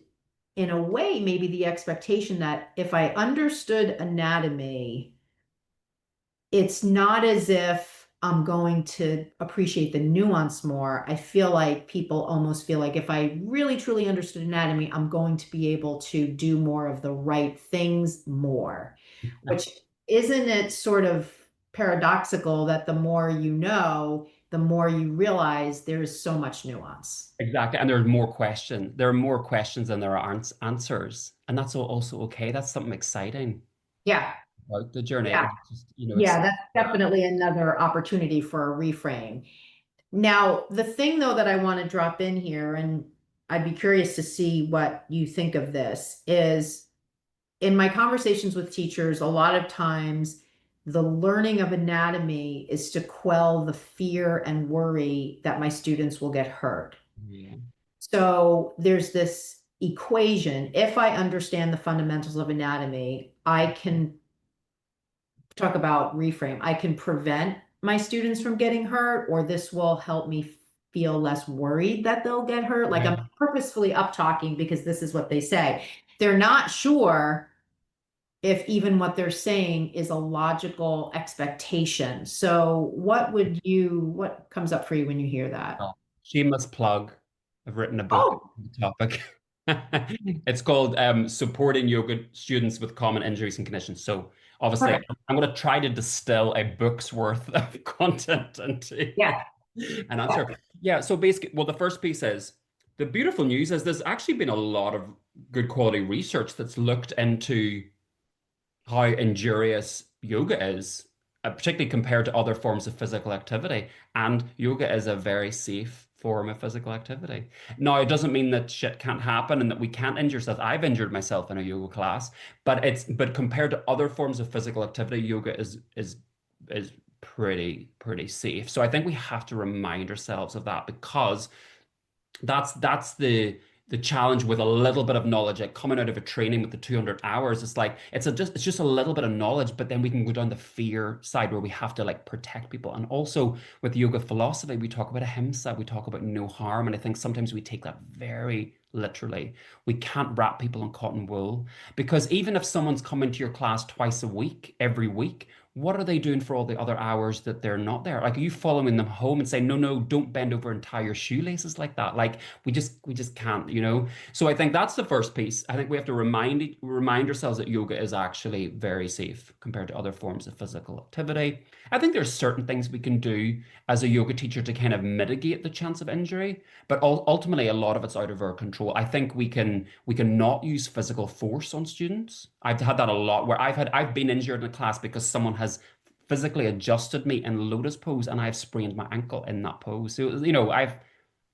in a way, maybe the expectation that if I understood anatomy, it's not as if I'm going to appreciate the nuance more. I feel like people almost feel like if I really truly understood anatomy, I'm going to be able to do more of the right things more, which isn't it sort of paradoxical that the more you know, the more you realize there's so much nuance. Exactly. And there's more questions. There are more questions than there are answers. And that's also okay. That's something exciting Yeah. about the journey. Yeah. It's just, it's Yeah, that's definitely another opportunity for a reframe. Now, the thing though that I want to drop in here, and I'd be curious to see what you think of this, is in my conversations with teachers, a lot of times the learning of anatomy is to quell the fear and worry that my students will get hurt. yeah. So there's this equation. If I understand the fundamentals of anatomy, I can talk about reframe. I can prevent my students from getting hurt, or this will help me feel less worried that they'll get hurt. Like I'm Yeah. purposefully up talking because this is what they say. They're not sure if even what they're saying is a logical expectation. So what comes up for you when you hear that? Oh, shameless plug. I've written a book Oh, on the topic. It's called Supporting Yoga Students with Common Injuries and Conditions. So obviously, perfect. I'm going to try to distill a book's worth of content into Yeah. an answer. Yeah. So basically, well, the first piece is the beautiful news is there's actually been a lot of good quality research that's looked into how injurious yoga is, particularly compared to other forms of physical activity. And yoga is a very safe form of physical activity. Now, it doesn't mean that shit can't happen and that we can't injure ourselves. I've injured myself in a yoga class, but compared to other forms of physical activity, yoga is pretty safe. So I think we have to remind ourselves of that because that's the challenge with a little bit of knowledge, like coming out of a training with the 200 hours. It's like it's just a little bit of knowledge, but then we can go down the fear side where we have to like protect people. And also with yoga philosophy, we talk about ahimsa, we talk about no harm, and I think sometimes we take that very literally. We can't wrap people in cotton wool because even if someone's coming to your class twice a week, every week, what are they doing for all the other hours that they're not there? Like, are you following them home and saying, no, no, don't bend over and tie your shoelaces like that? Like, we just can't, you know? So I think that's the first piece. I think we have to remind ourselves that yoga is actually very safe compared to other forms of physical activity. I think there's certain things we can do as a yoga teacher to kind of mitigate the chance of injury, but ultimately a lot of it's out of our control. I think we can not use physical force on students. I've had that a lot where I've been injured in a class because someone has physically adjusted me in lotus pose and I've sprained my ankle in that pose. So, I've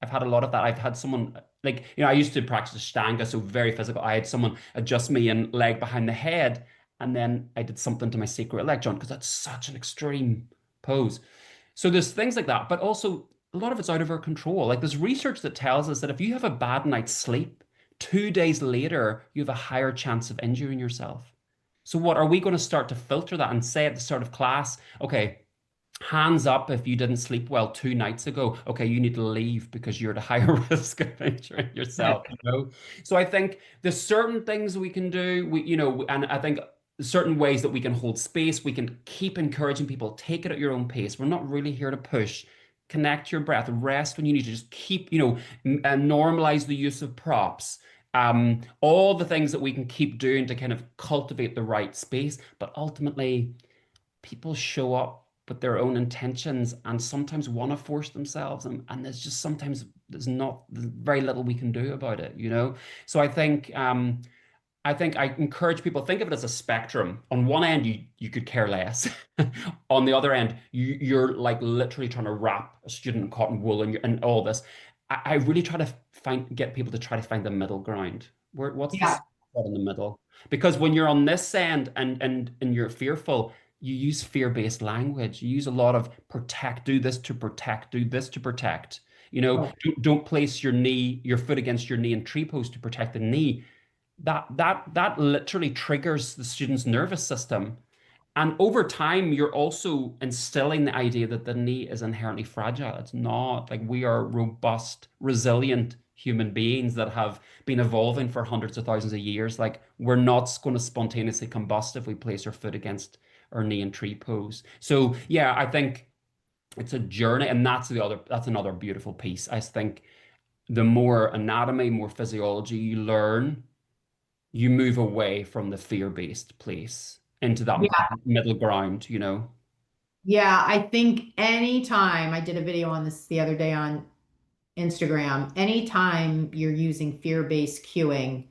had a lot of that. I've had someone like, I used to practice Ashtanga, so very physical. I had someone adjust me in leg behind the head, and then I did something to my sacral leg joint because that's such an extreme pose. So there's things like that, but also a lot of it's out of our control. Like there's research that tells us that if you have a bad night's sleep, 2 days later, you have a higher chance of injuring yourself. So what are we going to start to filter that and say at the start of class, okay, hands up if you didn't sleep well 2 nights ago. Okay, you need to leave because you're at a higher risk of injuring yourself, you know? So I think there's certain things we can do, and I think certain ways that we can hold space, we can keep encouraging people, take it at your own pace. We're not really here to push. Connect your breath, rest when you need to, just keep, and normalize the use of props. All the things that we can keep doing to kind of cultivate the right space, but ultimately people show up with their own intentions and sometimes want to force themselves and there's just sometimes there's very little we can do about it, you know. So I think I encourage people, think of it as a spectrum. On one end you could care less. On the other end you're like literally trying to wrap a student in cotton wool and all this. I really try to get people to try to find the middle ground. What's the Yeah. spot in the middle? Because when you're on this end and you're fearful, you use fear-based language. You use a lot of protect, do this to protect, do this to protect. Right. Don't place your foot against your knee in tree pose to protect the knee. That literally triggers the student's nervous system. And over time, you're also instilling the idea that the knee is inherently fragile. It's not. Like, we are robust, resilient human beings that have been evolving for hundreds of thousands of years. Like, we're not going to spontaneously combust if we place our foot against our knee in tree pose. So yeah, I think it's a journey, and that's another beautiful piece. I think the more anatomy, more physiology you learn, you move away from the fear-based place into that Yeah. middle ground, you know? Yeah. I think anytime I did a video on this the other day on Instagram, anytime you're using fear-based cueing,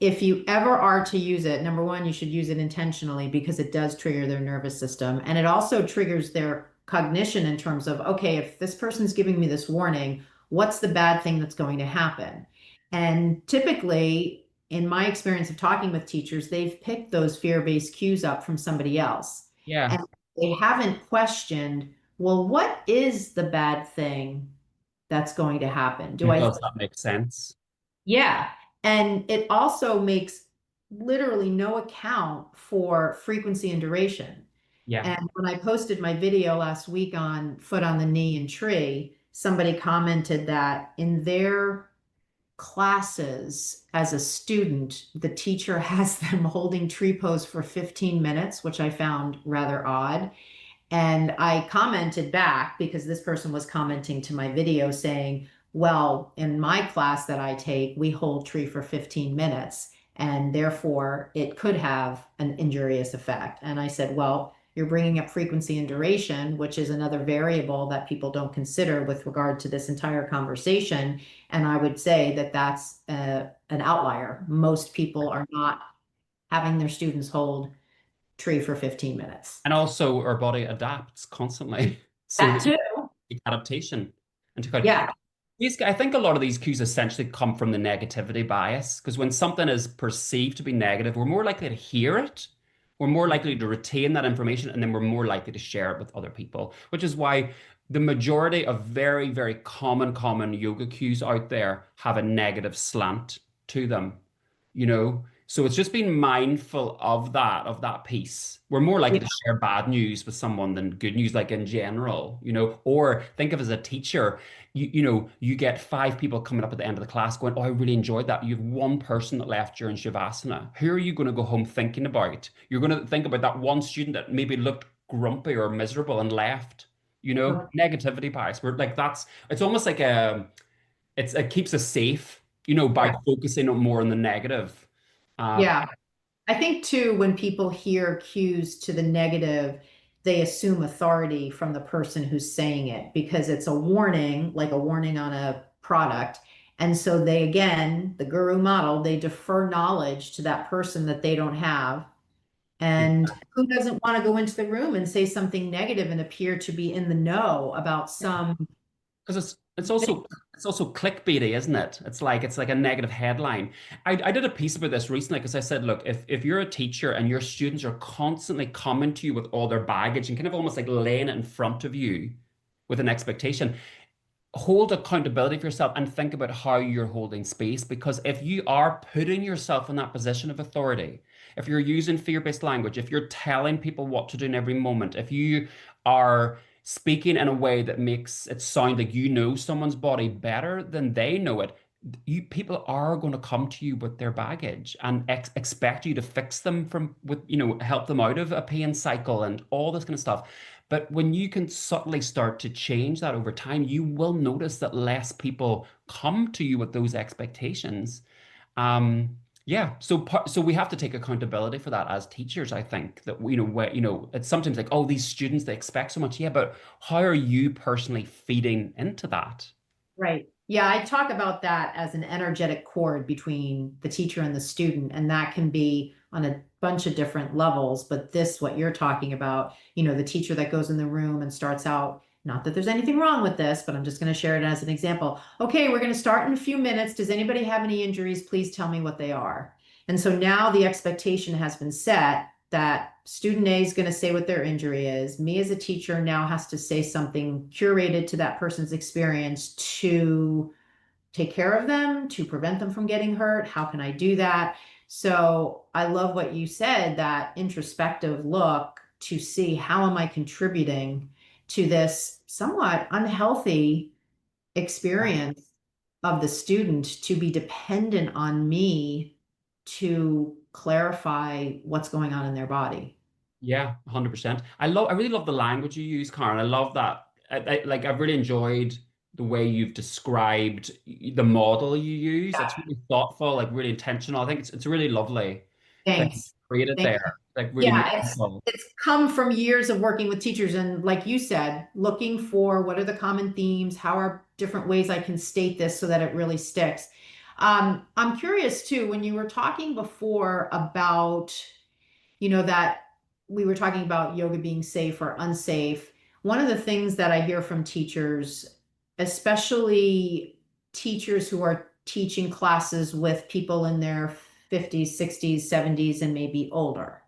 if you ever are to use it, number one, you should use it intentionally because it does trigger their nervous system. And it also triggers their cognition in terms of, okay, if this person's giving me this warning, what's the bad thing that's going to happen? And typically, in my experience of talking with teachers, they've picked those fear-based cues up from somebody else. Yeah. And they haven't questioned, well, what is the bad thing that's going to happen? Do And I does that make sense? Yeah. And it also makes literally no account for frequency and duration. Yeah. And when I posted my video last week on foot on the knee and tree, somebody commented that in their classes as a student, the teacher has them holding tree pose for 15 minutes, which I found rather odd. And I commented back because this person was commenting to my video saying, well, in my class that I take, we hold tree for 15 minutes and therefore it could have an injurious effect. And I said, well, you're bringing up frequency and duration, which is another variable that people don't consider with regard to this entire conversation. And I would say that that's an outlier. Most people are not having their students hold tree for 15 minutes. And also our body adapts constantly. So That too. adaptation. And to kind of, Yeah. basically, I think a lot of these cues essentially come from the negativity bias, because when something is perceived to be negative, we're more likely to hear it, we're more likely to retain that information, and then we're more likely to share it with other people, which is why the majority of very, very common yoga cues out there have a negative slant to them, you know? So it's just being mindful of that piece. We're more likely Yeah. to share bad news with someone than good news, like in general, you know, or think of as a teacher, you get five people coming up at the end of the class going, oh, I really enjoyed that. You have one person that left during Shavasana. Who are you going to go home thinking about? You're going to think about that one student that maybe looked grumpy or miserable and left, you know, negativity bias. We're like, it's almost like it keeps us safe, you know, by Yeah. focusing on more on the negative. Uh, Yeah. I think too, when people hear cues to the negative, they assume authority from the person who's saying it because it's a warning, like a warning on a product. And so they, again, the guru model, they defer knowledge to that person that they don't have. And who doesn't want to go into the room and say something negative and appear to be in the know about some Because it's thing? also clickbaity, isn't it? It's like a negative headline. I did a piece about this recently because I said, look, if you're a teacher and your students are constantly coming to you with all their baggage and kind of almost like laying it in front of you with an expectation, hold accountability for yourself and think about how you're holding space. Because if you are putting yourself in that position of authority, if you're using fear-based language, if you're telling people what to do in every moment, if you are speaking in a way that makes it sound like you know someone's body better than they know it, people are going to come to you with their baggage and expect you to fix them help them out of a pain cycle and all this kind of stuff. But when you can subtly start to change that over time, you will notice that less people come to you with those expectations. Yeah, so we have to take accountability for that as teachers. I think that it's sometimes like, oh, these students, they expect so much. Yeah, but how are you personally feeding into that? Right. Yeah, I talk about that as an energetic cord between the teacher and the student, and that can be on a bunch of different levels. But this, what you're talking about, the teacher that goes in the room and starts out, not that there's anything wrong with this, but I'm just going to share it as an example. Okay, we're going to start in a few minutes. Does anybody have any injuries? Please tell me what they are. And so now the expectation has been set. that student A is going to say what their injury is. Me as a teacher now has to say something curated to that person's experience to take care of them, to prevent them from getting hurt. How can I do that? So I love what you said, that introspective look to see how am I contributing to this somewhat unhealthy experience of the student to be dependent on me to clarify what's going on in their body. Yeah, 100%. I really love the language you use, Karen. I love that. Like I've really enjoyed the way you've described the model you use. It's really thoughtful, like really intentional. I think it's a really lovely thing Thanks. created Thank there. Like really Yeah, meaningful. it's come from years of working with teachers and like you said, looking for what are the common themes, how are different ways I can state this so that it really sticks. I'm curious too, when you were talking before about, that we were talking about yoga being safe or unsafe. One of the things that I hear from teachers, especially teachers who are teaching classes with people in their 50s, 60s, 70s, and maybe older,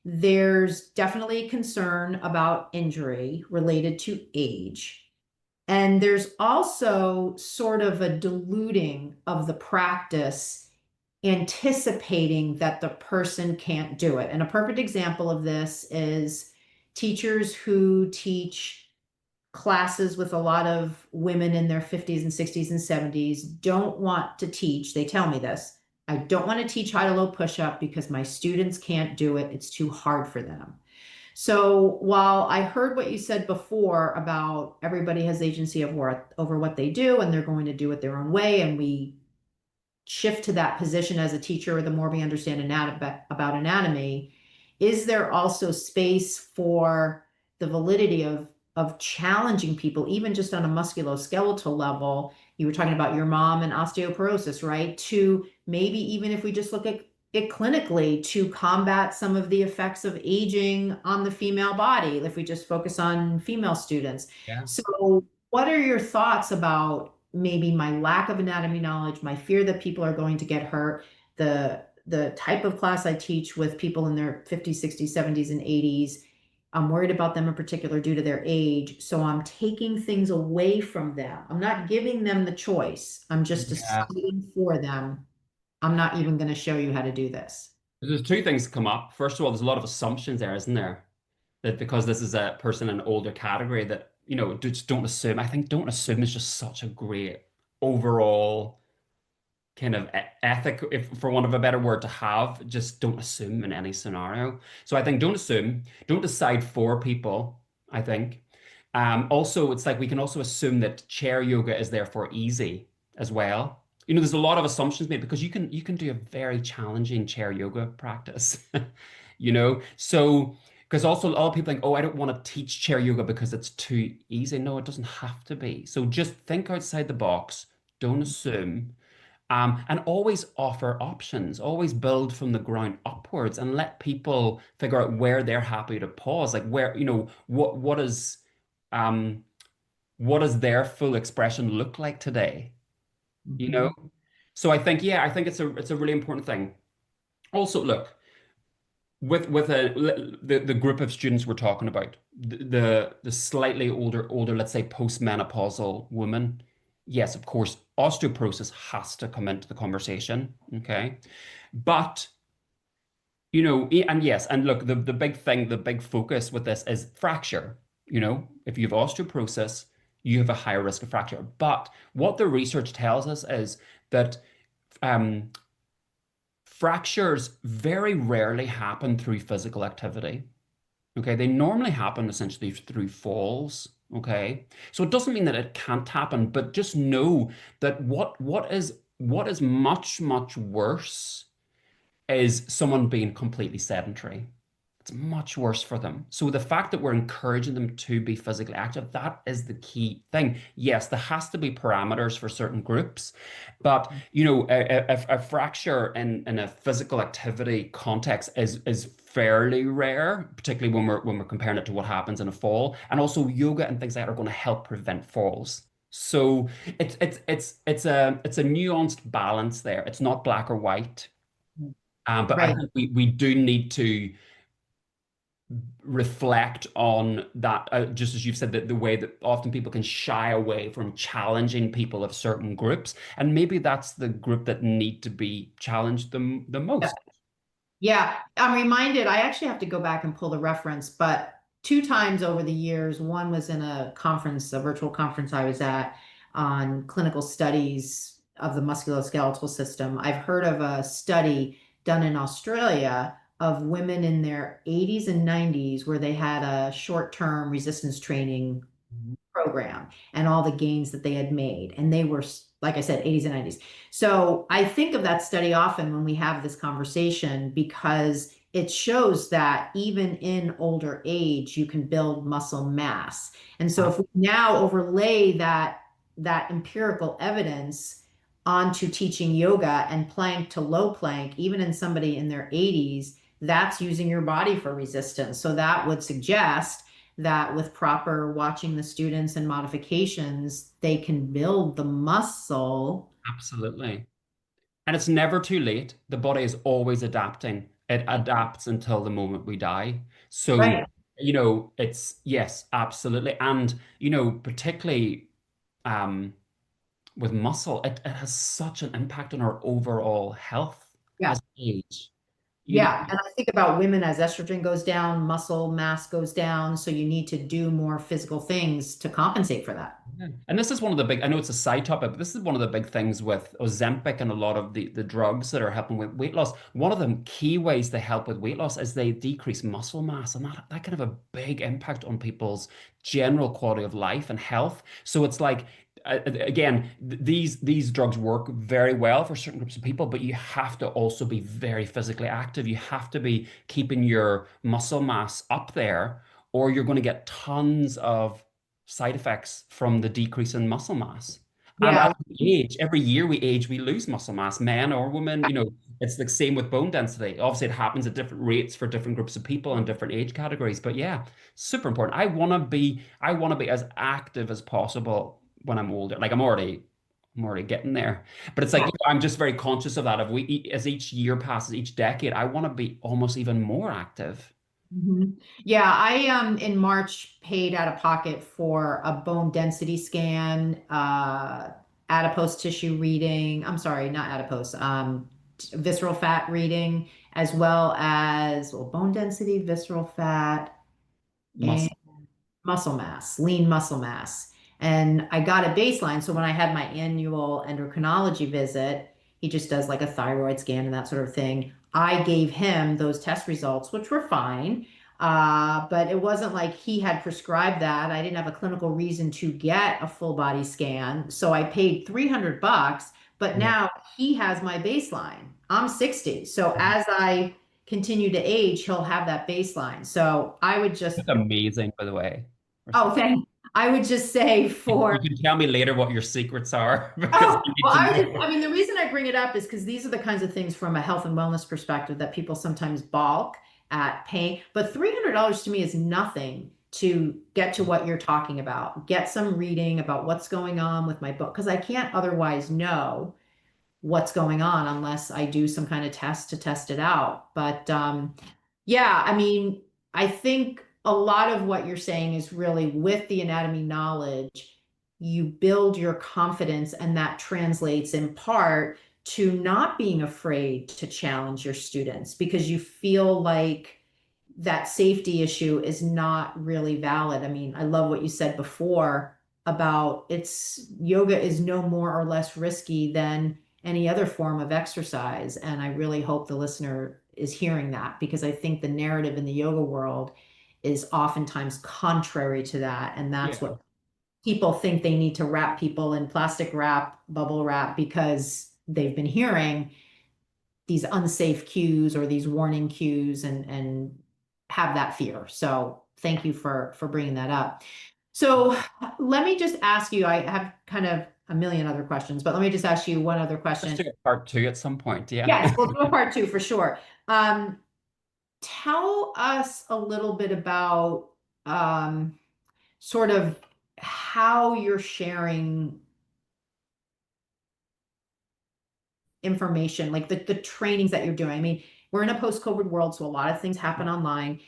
there's definitely concern about injury related to age. And there's also sort of a diluting of the practice, anticipating that the person can't do it. And a perfect example of this is teachers who teach classes with a lot of women in their 50s and 60s and 70s don't want to teach. They tell me this. I don't want to teach high to low push up because my students can't do it. It's too hard for them. So while I heard what you said before about everybody has agency of over what they do and they're going to do it their own way, and we shift to that position as a teacher, the more we understand about anatomy, is there also space for the validity of challenging people, even just on a musculoskeletal level? You were talking about your mom and osteoporosis, right? To maybe even if we just look at it clinically, to combat some of the effects of aging on the female body, if we just focus on female students. Yeah. So what are your thoughts about maybe my lack of anatomy knowledge, my fear that people are going to get hurt, the type of class I teach with people in their 50s, 60s, 70s, and 80s? I'm worried about them in particular due to their age. So I'm taking things away from them. I'm not giving them the choice. I'm just Yeah. deciding for them. I'm not even going to show you how to do this. There's two things that come up. First of all, there's a lot of assumptions there, isn't there? That because this is a person in an older category that, just don't assume. I think don't assume is just such a great overall kind of ethic, if for want of a better word to have. Just don't assume in any scenario. So I think don't assume, don't decide for people, I think. Also, it's like we can also assume that chair yoga is therefore easy as well. There's a lot of assumptions made because you can do a very challenging chair yoga practice. So because also a lot of people think, oh, I don't want to teach chair yoga because it's too easy. No, it doesn't have to be. So just think outside the box. Don't assume. And always offer options, always build from the ground upwards and let people figure out where they're happy to pause. Like where, um, what does their full expression look like today? You know? Mhm. So I think, yeah, I think it's a really important thing. Also, look, with the group of students we're talking about, the slightly older, let's say postmenopausal woman, yes, of course, osteoporosis has to come into the conversation, okay? But and yes, and look, the big thing, the big focus with this is fracture. If you have osteoporosis, you have a higher risk of fracture. But what the research tells us is that um, fractures very rarely happen through physical activity. Okay, they normally happen essentially through falls. Okay, so it doesn't mean that it can't happen, but just know that what is much worse is someone being completely sedentary. It's much worse for them. So the fact that we're encouraging them to be physically active, that is the key thing. Yes, there has to be parameters for certain groups, but a fracture in a physical activity context is fairly rare, particularly when we're comparing it to what happens in a fall. And also yoga and things like that are going to help prevent falls. So it's a nuanced balance there. It's not black or white. But I Right. think we do need to reflect on that, just as you've said, that the way that often people can shy away from challenging people of certain groups, and maybe that's the group that need to be challenged the most. Yeah, I'm reminded, I actually have to go back and pull the reference, but two times over the years, one was in a conference, a virtual conference I was at on clinical studies of the musculoskeletal system. I've heard of a study done in Australia of women in their 80s and 90s where they had a short-term resistance training program and all the gains that they had made. And they were, like I said, 80s and 90s. So I think of that study often when we have this conversation because it shows that even in older age, you can build muscle mass. And so if we now overlay that empirical evidence onto teaching yoga and plank to low plank, even in somebody in their 80s, that's using your body for resistance. So that would suggest that with proper watching the students and modifications, they can build the muscle. Absolutely. And it's never too late. The body is always adapting. It adapts until the moment we die. So, Right. it's yes, absolutely. And, particularly um, with muscle, it has such an impact on our overall health Yeah. as we age. You know, Yeah. And I think about women as estrogen goes down, muscle mass goes down. So you need to do more physical things to compensate for that. Yeah. And this is one of the big, I know it's a side topic, but this is one of the big things with Ozempic and a lot of the drugs that are helping with weight loss. One of the key ways they help with weight loss is they decrease muscle mass, and that can have a big impact on people's general quality of life and health. So it's like, again, these drugs work very well for certain groups of people, but you have to also be very physically active. You have to be keeping your muscle mass up there, or you're going to get tons of side effects from the decrease in muscle mass. And as Yeah. we age, every year we age, we lose muscle mass, men or women. It's the same with bone density. Obviously, it happens at different rates for different groups of people and different age categories. But yeah, super important. I want to be as active as possible when I'm older. Like I'm already getting there. But it's like, I'm just very conscious of that. As each year passes, each decade, I want to be almost even more active. Mhm. Yeah, I in March paid out of pocket for a bone density scan, adipose tissue reading. I'm sorry, not adipose, visceral fat reading, as well as well, bone density, visceral fat, and Muscle. muscle mass, lean muscle mass. And I got a baseline. So when I had my annual endocrinology visit, he just does like a thyroid scan and that sort of thing. I gave him those test results, which were fine. But it wasn't like he had prescribed that. I didn't have a clinical reason to get a full body scan. So I paid $300, but Yeah. now he has my baseline. I'm 60. So as I continue to age, he'll have that baseline. So I would just That's amazing, by the way. Oh, thank. I would just say You for, can tell me later what your secrets are because oh, I need well, to I know. mean, the reason I bring it up is because these are the kinds of things from a health and wellness perspective that people sometimes balk at paying. But $300 to me is nothing to get to what you're talking about. Get some reading about what's going on with my book, because I can't otherwise know what's going on unless I do some kind of test to test it out. But yeah, I mean, I think a lot of what you're saying is really with the anatomy knowledge, you build your confidence, and that translates in part to not being afraid to challenge your students because you feel like that safety issue is not really valid. I mean, I love what you said before about it's yoga is no more or less risky than any other form of exercise. And I really hope the listener is hearing that because I think the narrative in the yoga world is oftentimes contrary to that. And that's Yeah. what people think they need to wrap people in plastic wrap, bubble wrap, because they've been hearing these unsafe cues or these warning cues and have that fear. So thank you for bringing that up. So let me just ask you, I have kind of a million other questions, but let me just ask you one other Let's question. do a part two at some point. Yeah. Yes, we'll do a part two for sure. Um, Tell us a little bit about um, sort of how you're sharing information, like the trainings that you're doing. I mean, we're in a post-COVID world, so a lot of things happen online.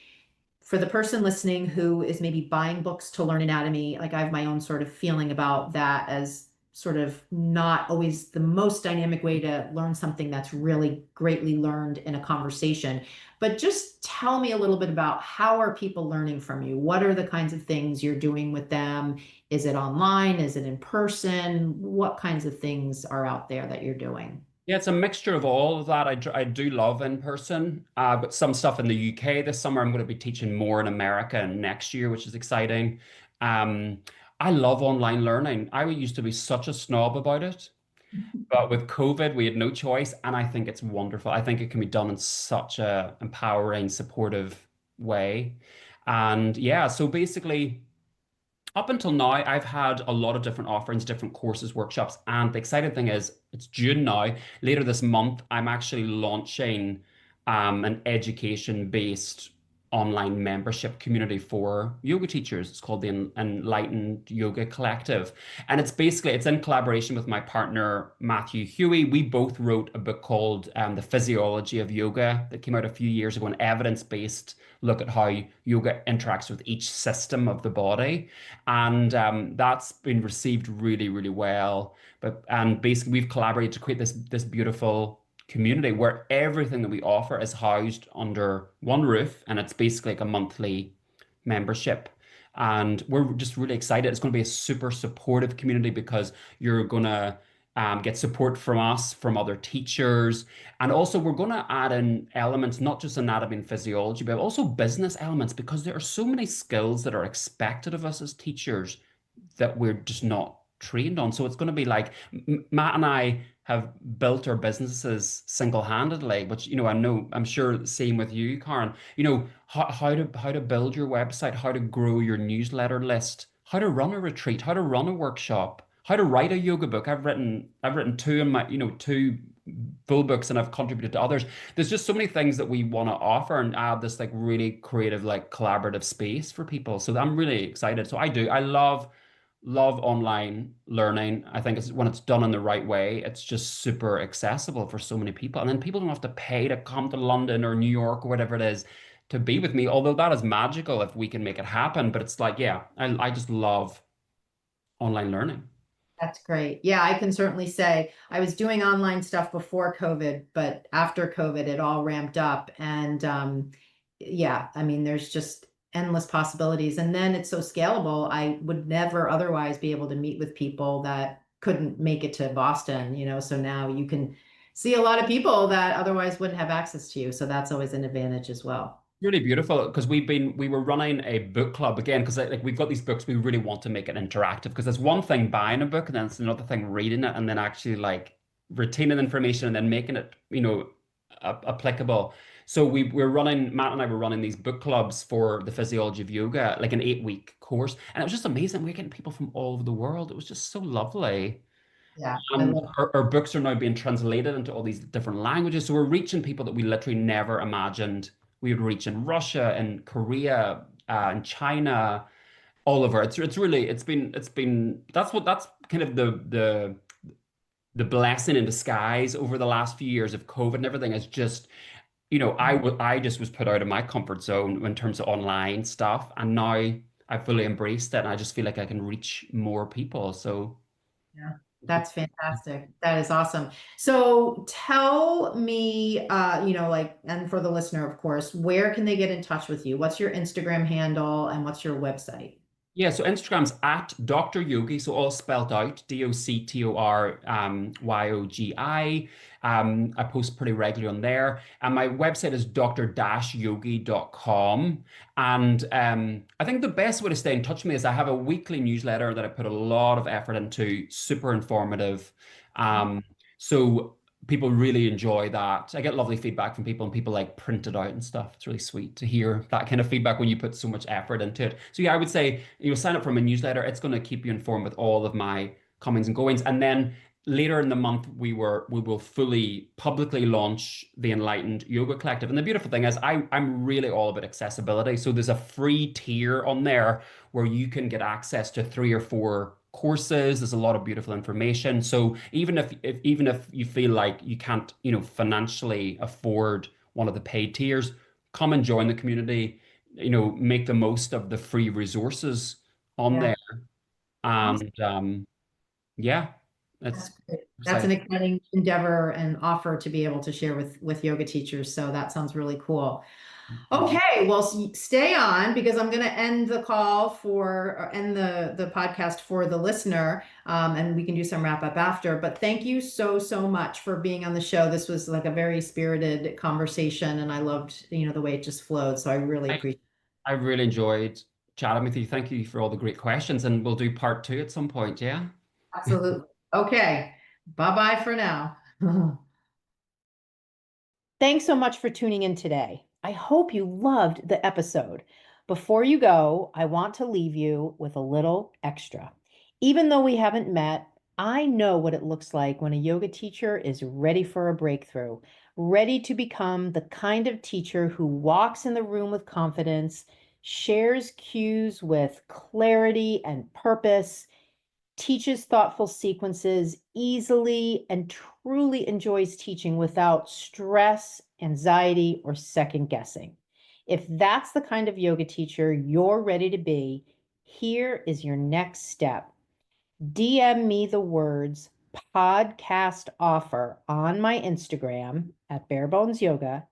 for the person listening who is maybe buying books to learn anatomy, like I have my own sort of feeling about that as sort of not always the most dynamic way to learn something that's really greatly learned in a conversation. But just tell me a little bit about how are people learning from you? What are the kinds of things you're doing with them? Is it online? Is it in person? What kinds of things are out there that you're doing? Yeah, it's a mixture of all of that. I do love in person, but some stuff in the UK this summer. I'm going to be teaching more in America next year, which is exciting. Um, I love online learning. I used to be such a snob about it, but with COVID, we had no choice, and I think it's wonderful. I think it can be done in such a empowering, supportive way. And yeah, so basically. Up until now, I've had a lot of different offerings, different courses, workshops, and the exciting thing is it's June now. Later this month, I'm actually launching an education-based online membership community for yoga teachers. It's called the Enlightened Yoga Collective, and it's in collaboration with my partner Matthew Huey. We both wrote a book called The Physiology of Yoga that came out a few years ago, an evidence-based look at how yoga interacts with each system of the body. And that's been received really, really well. And basically we've collaborated to create this beautiful community where everything that we offer is housed under one roof, and it's basically like a monthly membership. And we're just really excited. It's going to be a super supportive community because you're going to get support from us, from other teachers. And also, we're going to add in elements, not just anatomy and physiology, but also business elements, because there are so many skills that are expected of us as teachers that we're just not trained on. So it's going to be like Matt and I have built our businesses single-handedly, which, I'm sure the same with you, Karen. How to build your website, how to grow your newsletter list, how to run a retreat, how to run a workshop, how to write a yoga book. I've written two in my, two full books, and I've contributed to others. There's just so many things that we want to offer and add this like really creative, like collaborative space for people. So I'm really excited. So I love online learning. I think it's when it's done in the right way, it's just super accessible for so many people. And then people don't have to pay to come to London or New York or whatever it is to be with me. Although that is magical if we can make it happen. But it's like, yeah, I just love online learning. That's great. Yeah, I can certainly say I was doing online stuff before COVID, but after COVID, it all ramped up. And yeah, I mean, there's just endless possibilities. And then it's so scalable. I would never otherwise be able to meet with people that couldn't make it to Boston, so now you can see a lot of people that otherwise wouldn't have access to you. So that's always an advantage as well. Really beautiful because we were running a book club again because like we've got these books, we really want to make it interactive because there's one thing buying a book and then it's another thing reading it and then actually like retaining information and then making it applicable. So we're running, Matt and I were running these book clubs for the physiology of yoga, like an 8-week course, and it was just amazing. We're getting people from all over the world. It was just so lovely. Yeah, I And love. our books are now being translated into all these different languages. So we're reaching people that we literally never imagined we would reach in Russia and Korea and China, all over. It's been that's kind of the blessing in disguise over the last few years of COVID and everything is just, I just was put out of my comfort zone in terms of online stuff. And now I fully embraced it and I just feel like I can reach more people. So Yeah, that's fantastic. That is awesome. So tell me, like, and for the listener, of course, where can they get in touch with you? What's your Instagram handle and what's your website? yeah, so Instagram's at Dr. Yogi, so all spelled out, Doctor Yogi. I post pretty regularly on there. And my website is dr-yogi.com. And I think the best way to stay in touch with me is I have a weekly newsletter that I put a lot of effort into, super informative. Um, so people really enjoy that. I get lovely feedback from people and people like print it out and stuff. It's really sweet to hear that kind of feedback when you put so much effort into it. So yeah, I would say sign up for my newsletter. It's going to keep you informed with all of my comings and goings. And then later in the month, we will fully publicly launch the Enlightened Yoga Collective. And the beautiful thing is I'm really all about accessibility. So there's a free tier on there where you can get access to 3 or 4 courses. There's a lot of beautiful information. So even if you feel like you can't, financially afford one of the paid tiers, come and join the community. make the most of the free resources on Yeah. there. Awesome. And yeah, That's it's great. That's an exciting. exciting endeavor and offer to be able to share with yoga teachers. So that sounds really cool. Mhm. Okay, well, stay on because I'm going to end the call for or end the podcast for the listener, and we can do some wrap up after. But thank you so much for being on the show. This was like a very spirited conversation, and I loved the way it just flowed. So I really I, appreciate. I really enjoyed chatting with you. Thank you for all the great questions, and we'll do part two at some point. Yeah. Absolutely. Okay. Bye bye for now. Thanks so much for tuning in today. I hope you loved the episode. Before you go, I want to leave you with a little extra. Even though we haven't met, I know what it looks like when a yoga teacher is ready for a breakthrough, ready to become the kind of teacher who walks in the room with confidence, shares cues with clarity and purpose, teaches thoughtful sequences easily, and truly enjoys teaching without stress, anxiety, or second guessing. If that's the kind of yoga teacher you're ready to be, here is your next step. DM me the words podcast offer on my Instagram at Barebones Yoga,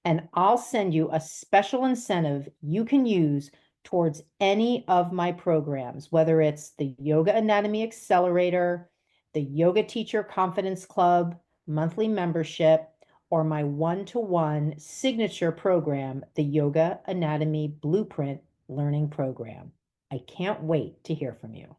and I'll send you a special incentive you can use towards any of my programs, whether it's the Yoga Anatomy Accelerator, the Yoga Teacher Confidence Club monthly membership, or my one-to-one signature program, the Yoga Anatomy Blueprint Learning Program. I can't wait to hear from you.